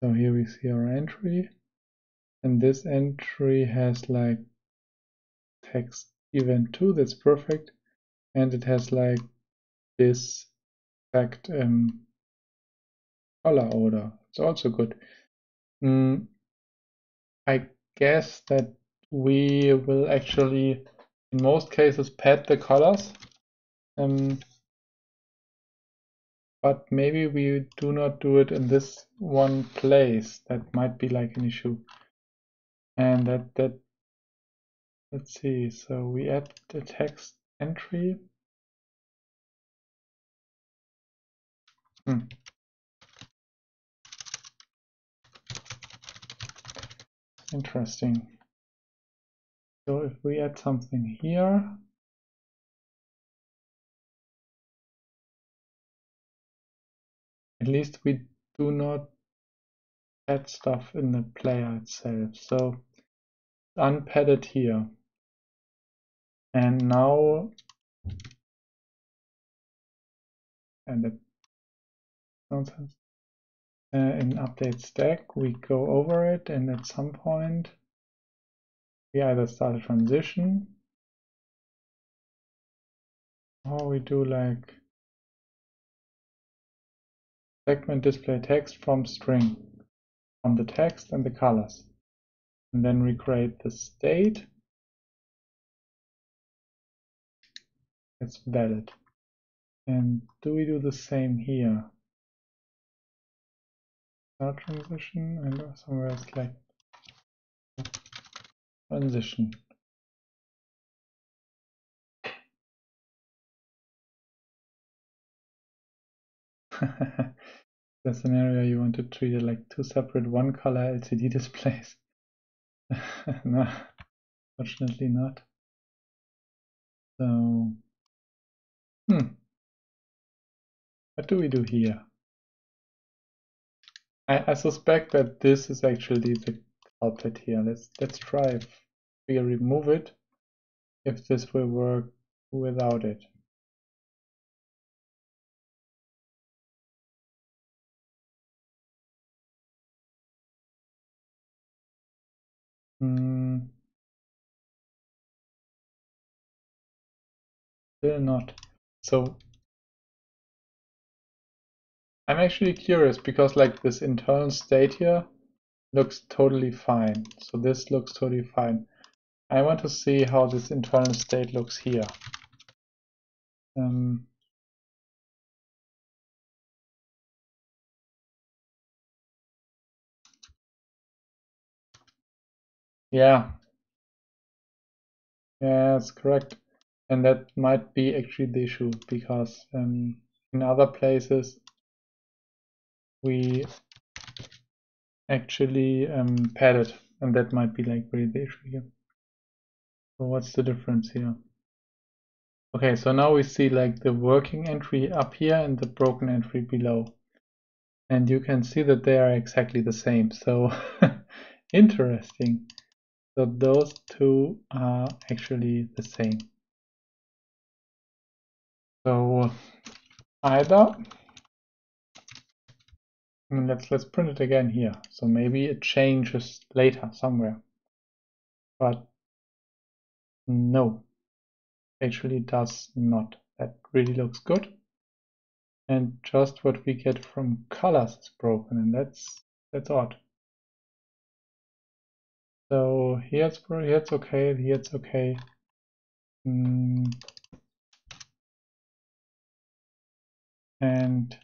So here we see our entry. And this entry has like text event 2, that's perfect. And it has like this fact color order. It's also good. I guess that we will actually, in most cases, pad the colors. But maybe we do not do it in this one place. That might be like an issue. And let's see. So we add the text entry. Interesting. So if we add something here, at least we do not add stuff in the player itself. So unpadded here. And now, and that's nonsense. In update stack, we go over it, and at some point, we either start a transition, or we do like segment display text from string, from the text and the colors. And then we create the state. It's valid. And do we do the same here? Start transition, and somewhere else like transition. The scenario you want to treat it like two separate one color LCD displays. No, fortunately not. So, what do we do here? I suspect that this is actually the culprit here. Let's try if we remove it, if this will work without it. Still not. So I'm actually curious because like this internal state here looks totally fine. So this looks totally fine. I want to see how this internal state looks here. Yeah, that's correct. And that might be actually the issue because in other places we actually pad it, and that might be like really the issue here. So what's the difference here? Okay, so now we see like the working entry up here and the broken entry below. And you can see that they are exactly the same. So interesting. So those two are actually the same. So either, let's print it again here. So maybe it changes later somewhere. But no, actually does not. That really looks good. And just what we get from colors is broken, and that's odd. So here it's okay, here it's okay. And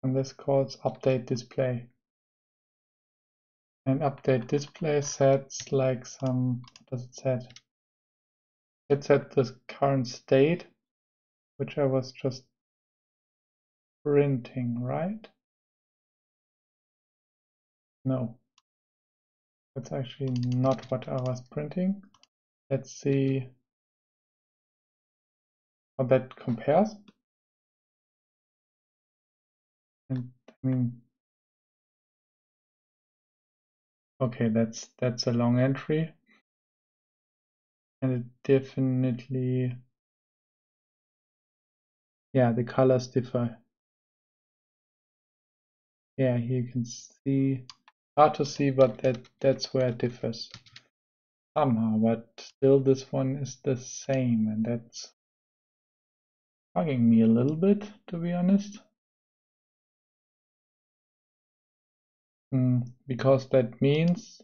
this calls update display. And update display sets like some, what does it set? It set the current state, which I was just printing, right? No, that's actually not what I was printing. Let's see how that compares. And I mean, okay, that's a long entry. And it definitely, yeah, the colors differ. Yeah, here you can see, hard to see, but that's where it differs somehow, but still this one is the same, and that's bugging me a little bit, to be honest. Because that means,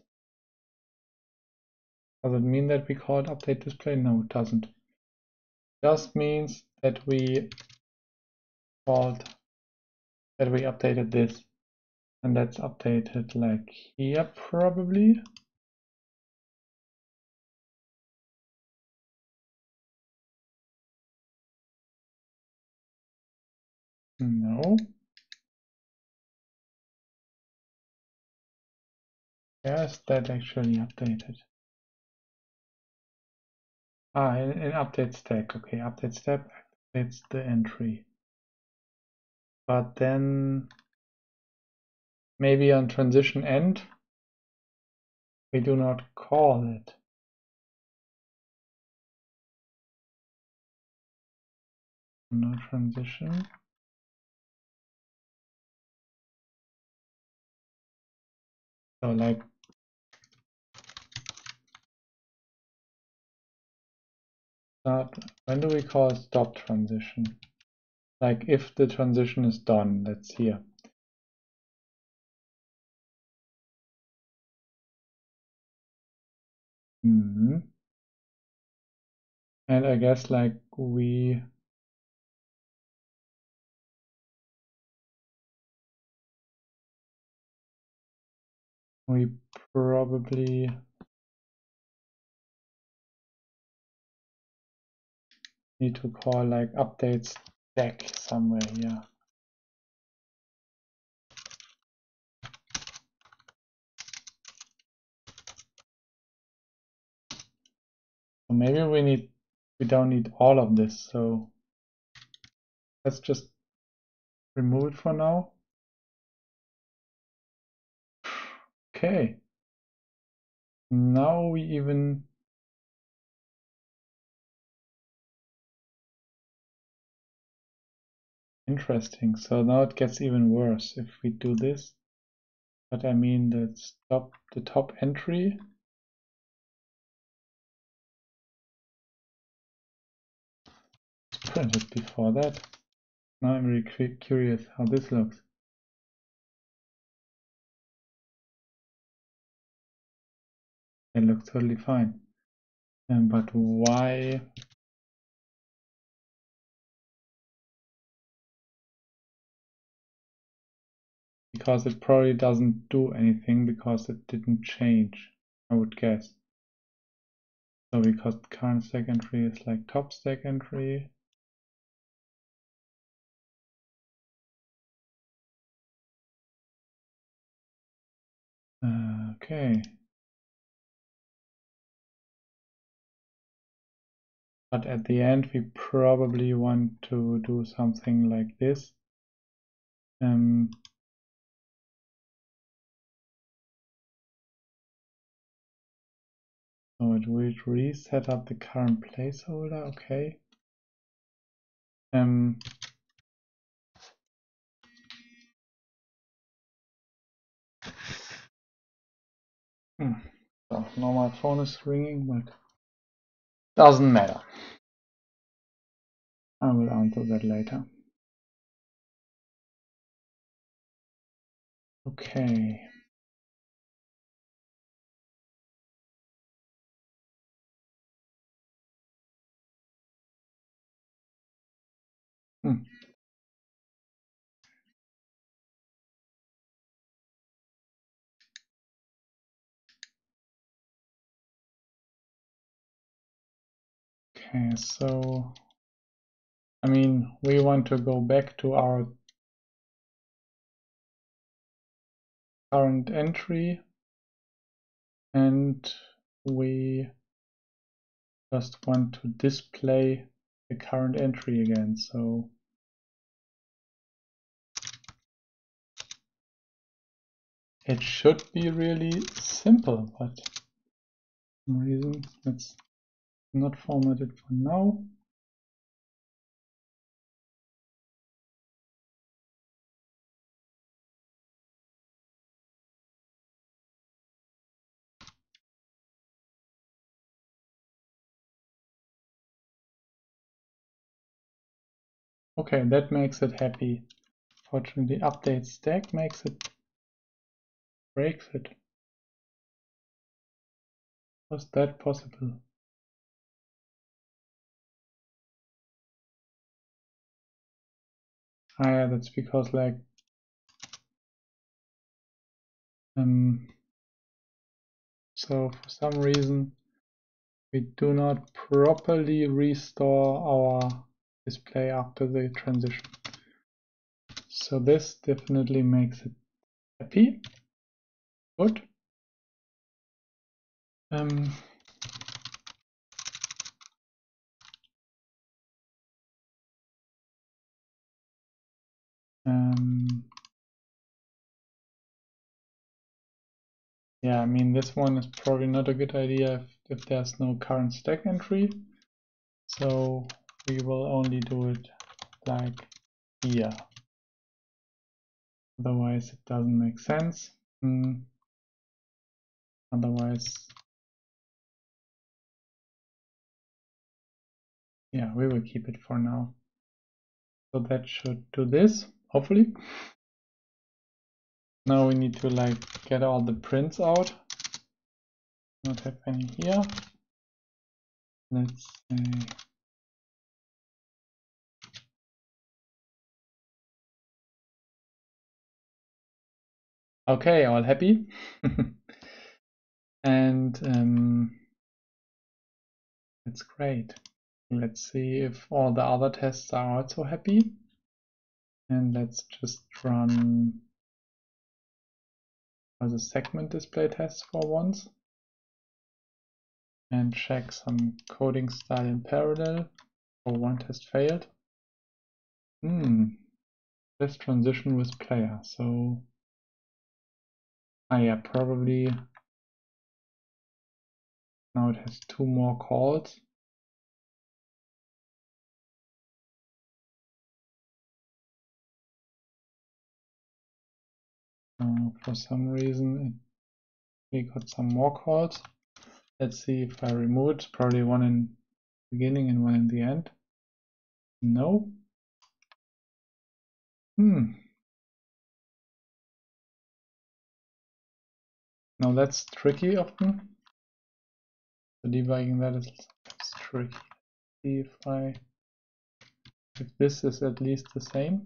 does it mean that we call it update display? No, it doesn't. It just means that we updated this, and that's updated like here probably. No. Where's that actually updated? In update stack. Okay, update step activates the entry. But then maybe on transition end, we do not call it. No transition. So like when do we call stop transition? Like if the transition is done, that's here. And I guess like we probably need to call like update stack somewhere here. So maybe we don't need all of this, so let's just remove it for now. Okay. Now we even interesting. So now it gets even worse if we do this. But I mean the top entry. It's printed before that. Now I'm really curious how this looks. It looks totally fine. But why? Because it probably doesn't do anything because it didn't change, I would guess. So because current stack entry is like top stack entry. Okay. But at the end, we probably want to do something like this. So it will reset up the current placeholder. Okay. So now my phone is ringing, but doesn't matter. I will answer that later. Okay. Okay, so I mean, we want to go back to our current entry, and we just want to display the current entry again. So it should be really simple, but for some reason it's not formatted for now. Okay, that makes it happy. Fortunately, update stack makes it breaks it. Was that possible? Ah, yeah, that's because like so for some reason we do not properly restore our display after the transition. So this definitely makes it happy. Good. Yeah, I mean, this one is probably not a good idea if there's no current stack entry. So we will only do it like here. Otherwise, it doesn't make sense. Otherwise, yeah, we will keep it for now. So that should do this, hopefully. Now we need to like get all the prints out. Not have any here. Let's say okay, all happy. And that's great. Let's see if all the other tests are also happy. And let's just run as a segment display test for once. And check some coding style in parallel. Oh, one test failed. This transition with player. So, yeah, probably now it has 2 more calls. For some reason, we got some more calls. Let's see if I remove it. Probably one in the beginning and one in the end. No. Now that's tricky often. The debugging that is tricky. See if this is at least the same.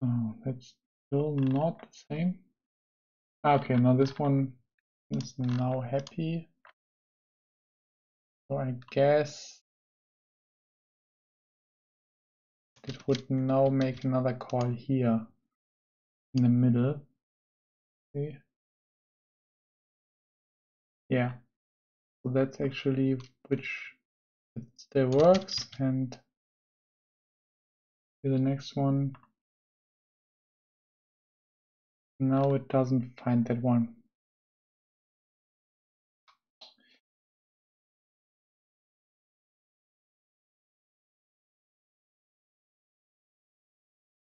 Oh, that's still not the same. Okay, now this one is now happy. So I guess it would now make another call here in the middle. Okay. Yeah, so that's actually which it still works. And the next one, now it doesn't find that one.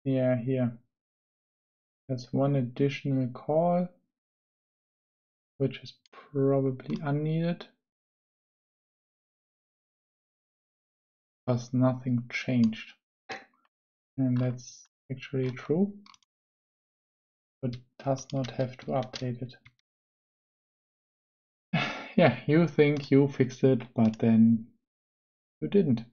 Yeah, here. There's one additional call, which is probably unneeded, because nothing changed. And that's actually true, but does not have to update it. Yeah, you think you fixed it, but then you didn't.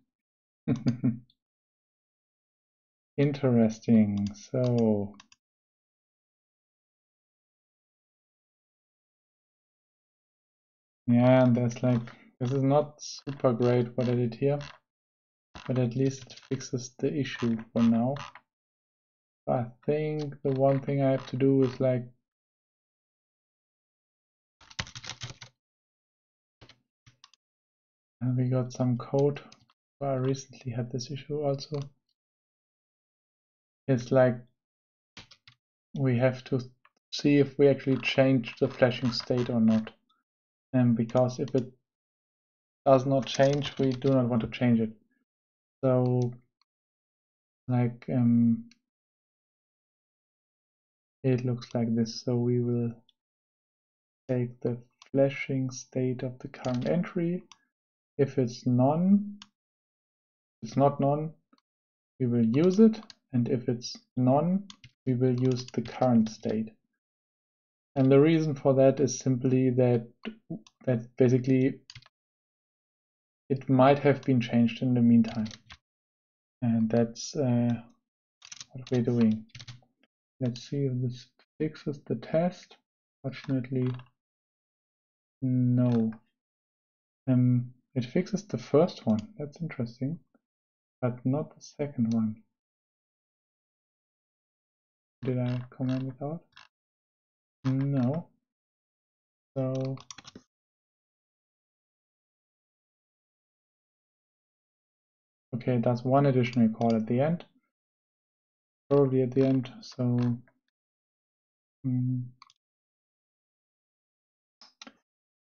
Interesting. So yeah, and there's like, this is not super great what I did here, but at least it fixes the issue for now. I think the one thing I have to do is like we got some code. I recently had this issue also. It's like we have to see if we actually change the flashing state or not. And because if it does not change, we do not want to change it. So like it looks like this. So we will take the flashing state of the current entry If it's not none, we will use it, and if it's none, we will use the current state. And the reason for that is simply that basically it might have been changed in the meantime. And that's what we're doing. Let's see if this fixes the test. Fortunately, no. It fixes the first one. That's interesting, but not the second one. Did I comment it out? No. So okay, that's one additional call at the end. Probably at the end. So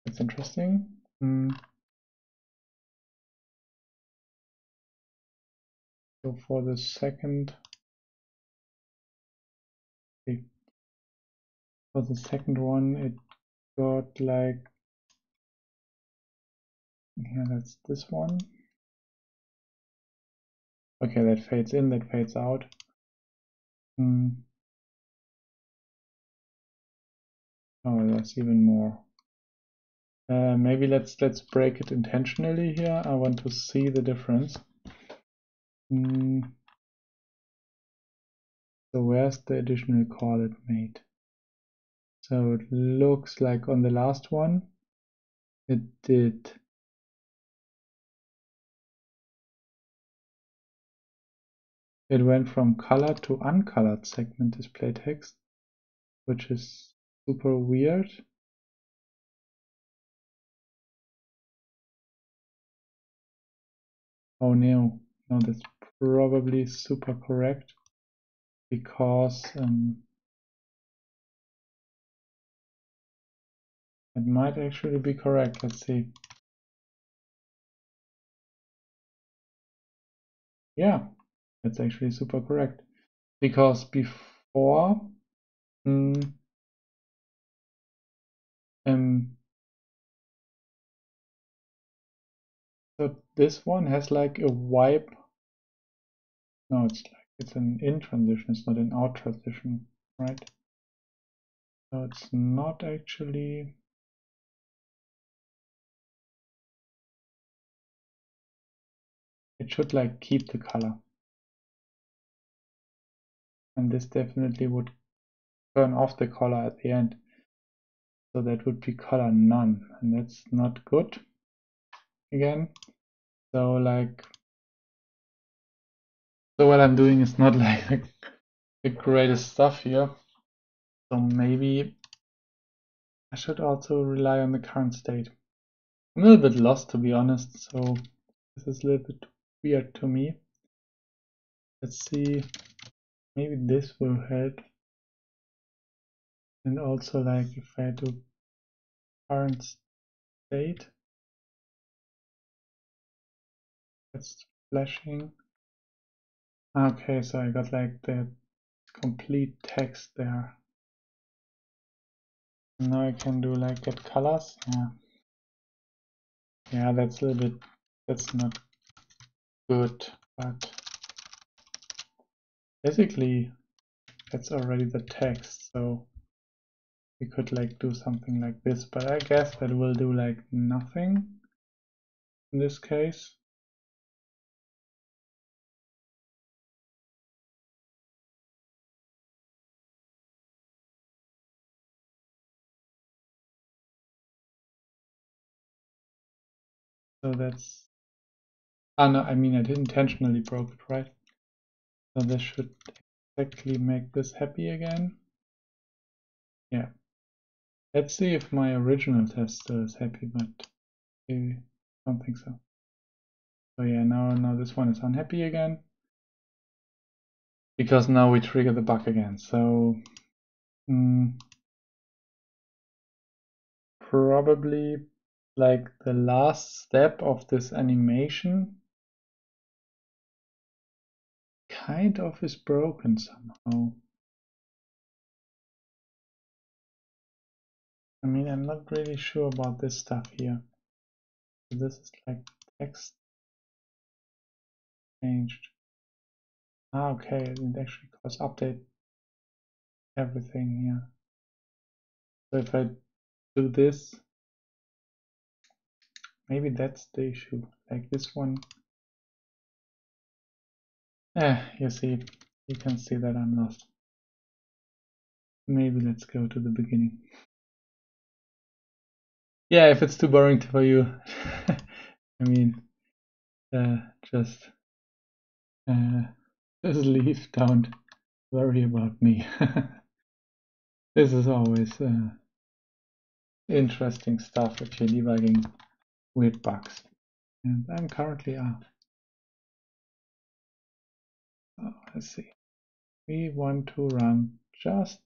that's interesting. So for the second, one, it got like, yeah, that's this one. Okay, that fades in, that fades out. Oh, there's even more. Maybe let's break it intentionally here. I want to see the difference. So where's the additional call it made? So it looks like on the last one, it did. It went from colored to uncolored segment display text, which is super weird. Oh no, that's probably super correct, because it might actually be correct. Let's see. Yeah, that's actually super correct, because before so this one has like a wipe. No, it's an in transition, it's not an out transition, right? So it's not actually. It should like keep the color. And this definitely would turn off the color at the end. So that would be color none, and that's not good again. So like, so what I'm doing is not like the greatest stuff here. So maybe I should also rely on the current state. I'm a little bit lost, to be honest, so this is a little bit weird to me. Let's see, maybe this will help. And also like if I do current state, it's flashing. Okay, so I got like the complete text there. Now I can do like get colors. Yeah, that's a little bit, that's not good, but basically that's already the text, so we could like do something like this, but I guess that will do like nothing in this case. So that's, no, I mean I didn't intentionally broke it, right? So this should exactly make this happy again. Yeah. Let's see if my original test still is happy, but I don't think so. So yeah, now this one is unhappy again, because now we trigger the bug again. So probably like the last step of this animation kind of is broken somehow. I mean, I'm not really sure about this stuff here. This is like text changed. Ah, okay, it actually calls update everything here. So if I do this, maybe that's the issue. Like this one. You see, you can see that I'm lost. Maybe let's go to the beginning. Yeah, if it's too boring for you, I mean, just leave. Don't worry about me. This is always interesting stuff if you're debugging weird bugs. And I'm currently let's see. We want to run just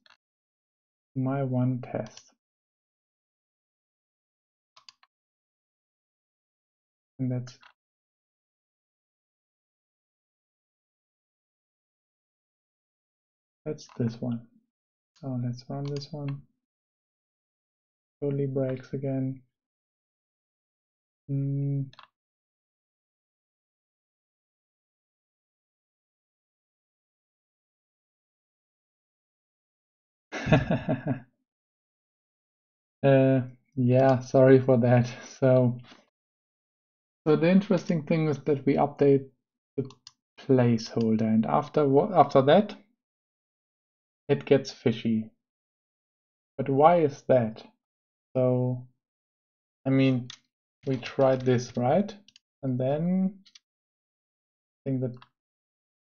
my one test. And that's this one. So let's run this one. Totally breaks again. Yeah, sorry for that. So the interesting thing is that we update the placeholder, and after that it gets fishy. But why is that? So I mean, we tried this, right? And then I think the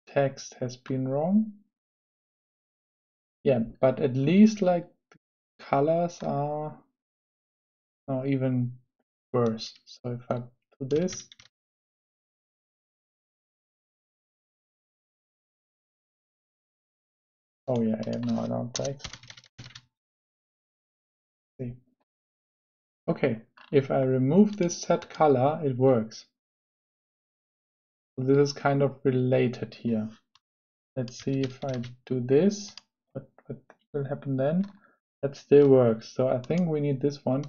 text has been wrong. Yeah, but at least like the colors are now even worse. So if I do this, oh yeah, no, no breaks. See. Okay, if I remove this set color, it works. So this is kind of related here. Let's see if I do this, what will happen then? That still works. So I think we need this one,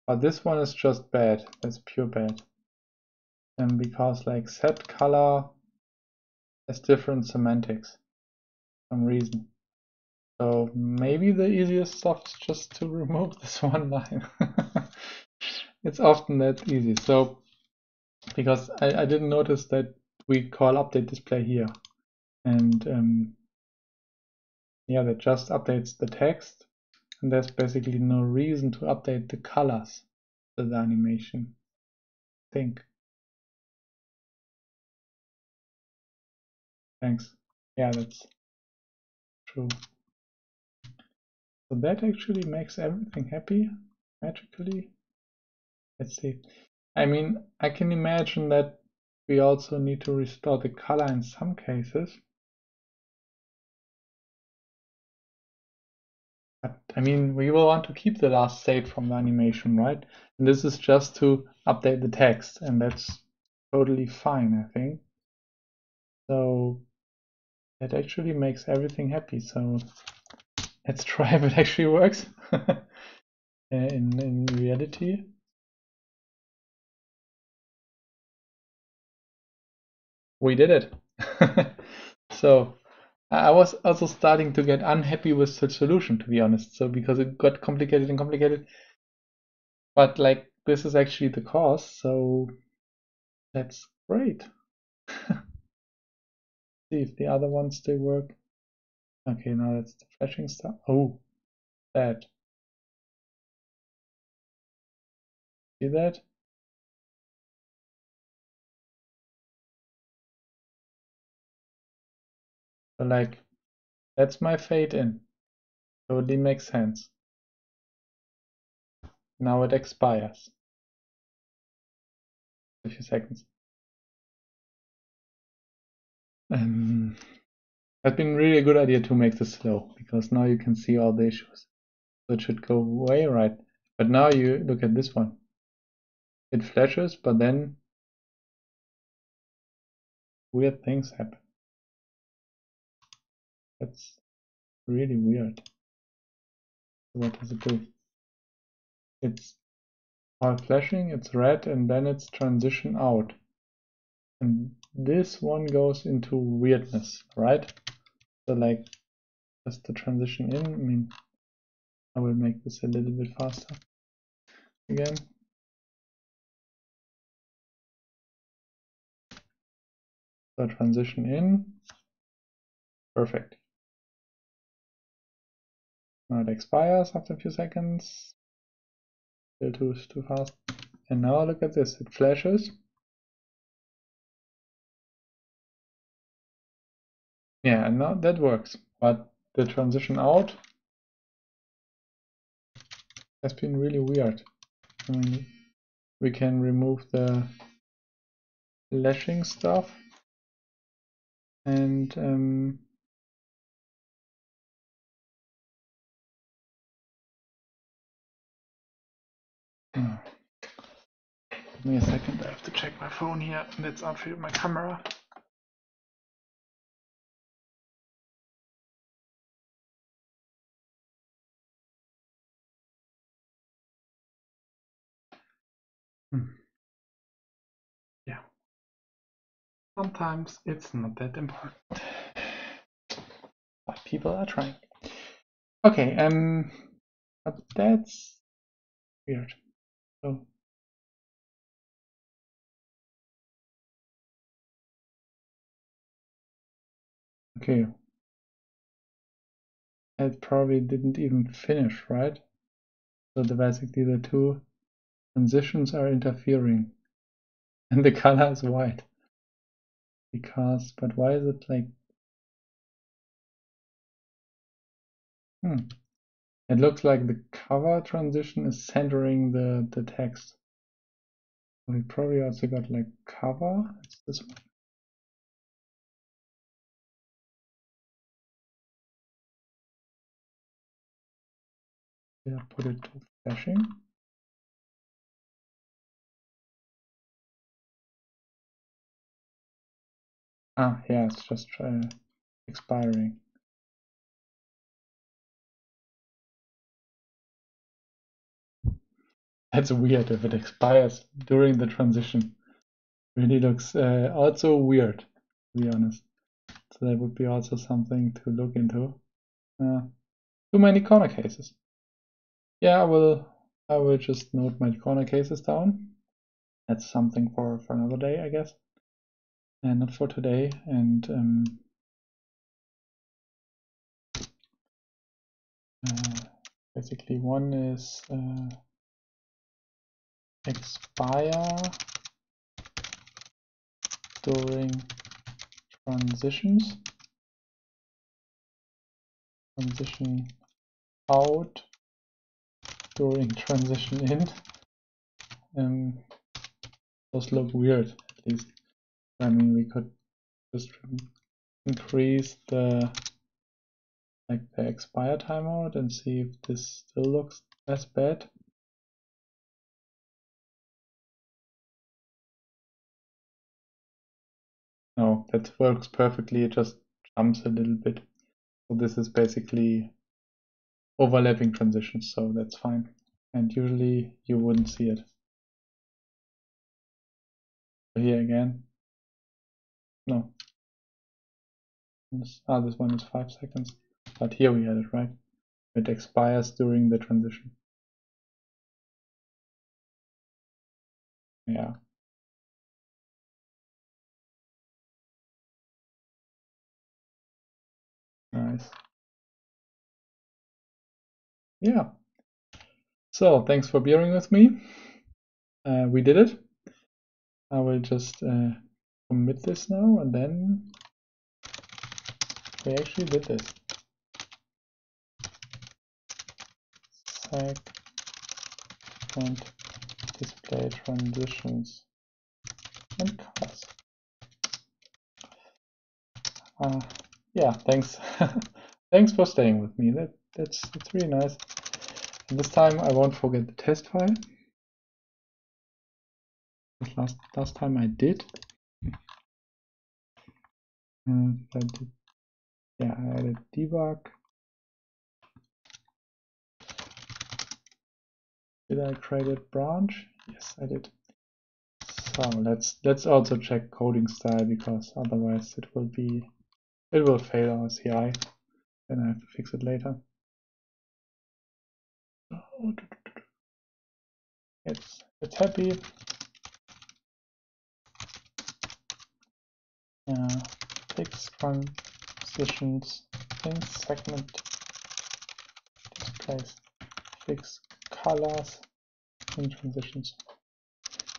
but this one is just bad. That's pure bad. And because like set color has different semantics for some reason. So maybe the easiest stuff is just to remove this one line. It's often that easy. So because I didn't notice that we call update display here, and yeah, that just updates the text, and there's basically no reason to update the colors of the animation. I think. Thanks. Yeah, that's true. So that actually makes everything happy magically. Let's see. I mean, I can imagine that we also need to restore the color in some cases. But I mean, we will want to keep the last state from the animation, right? And this is just to update the text, and that's totally fine, I think. So it actually makes everything happy. So let's try if it actually works in reality. We did it. So I was also starting to get unhappy with the solution, to be honest. So because it got complicated and complicated, but like this is actually the cause, so that's great. See if the other ones still work. Okay, now that's the flashing stuff. Oh, that. See that? So like that's my fade in. Totally makes sense. Now it expires. A few seconds. That's been really a good idea to make this slow, because now you can see all the issues. So it should go away, right? But now you look at this one. It flashes, but then weird things happen. That's really weird. What does it do? It's While flashing, it's red, and then it's transition out. And this one goes into weirdness, right? So like, just the transition in. I mean, I will make this a little bit faster again. So transition in, perfect. Now it expires after a few seconds. Still too fast. And now look at this, it flashes. Yeah, and now that works. But the transition out has been really weird. I mean, we can remove the lashing stuff and give me a second, I have to check my phone here. Let's unfilm my camera. Yeah. Sometimes it's not that important. But people are trying. Okay, but that's weird. So okay. It probably didn't even finish, right? So basically the two transitions are interfering. And the color is white. Because, but why is it like... It looks like the cover transition is centering the text. We probably also got like cover. It's this one. Yeah, put it to flashing. Ah, yeah, it's just expiring. That's weird if it expires during the transition. Really looks also weird, to be honest. So that would be also something to look into. Too many corner cases. Yeah, I will just note my corner cases down. That's something for another day, I guess, and not for today. And basically, one is expire during transitions, transition out during transition in. Those look weird, at least. I mean, we could just increase the expire timeout and see if this still looks as bad. No, that works perfectly. It just jumps a little bit. So this is basically overlapping transitions, so that's fine. And usually you wouldn't see it. Here again, no. This one is 5 seconds. But here we had it, right? It expires during the transition. Yeah. Nice. Yeah. So thanks for bearing with me. We did it. I will just commit this now, and then we actually did this. Seg and display transitions and colors. Yeah, thanks. Thanks for staying with me. That's really nice. And this time I won't forget the test file. Last time I did. Yeah, I added debug. Did I create a branch? Yes, I did. So let's also check coding style, because otherwise it will fail our CI. Then I have to fix it later. It's happy. Fix transitions in segment displays. Fix colors in transitions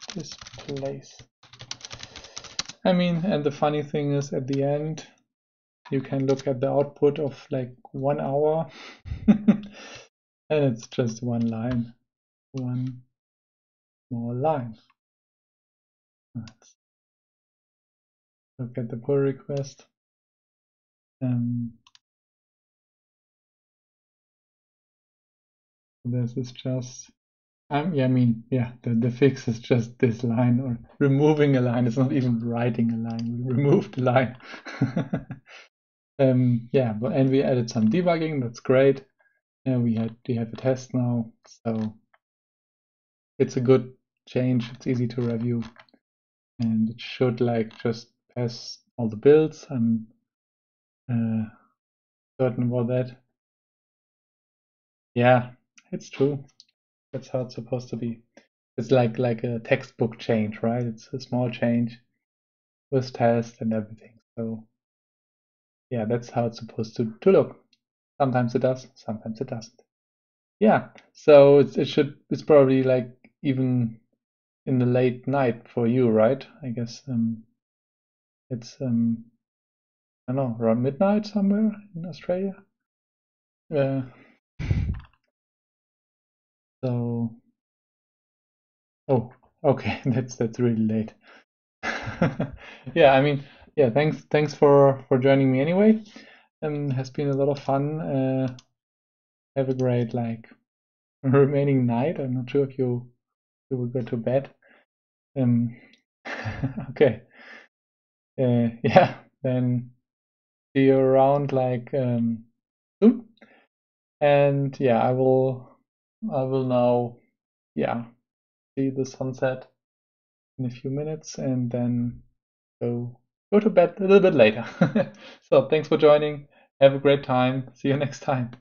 displays. I mean, and the funny thing is, at the end, you can look at the output of like 1 hour, and it's just one line, one more line. Let's look at the pull request. This is just, the fix is just this line, or removing a line. It's not even writing a line. We removed the line. And we added some debugging. That's great. We have a test now, so it's a good change. It's easy to review, and it should just pass all the builds. I'm certain about that. Yeah, it's true. That's how it's supposed to be. It's like a textbook change, right? It's a small change with test and everything. So yeah, that's how it's supposed to look. Sometimes it does, sometimes it doesn't. Yeah, so it's probably like even in the late night for you, right? I guess it's I don't know, around midnight somewhere in Australia. So oh, okay, that's really late. Yeah, I mean, yeah, thanks for joining me anyway. Has been a lot of fun. Have a great remaining night. I'm not sure if you will go to bed. Okay. Yeah, then see you around soon. And yeah, I will now see the sunset in a few minutes, and then go to bed a little bit later. So thanks for joining. Have a great time. See you next time.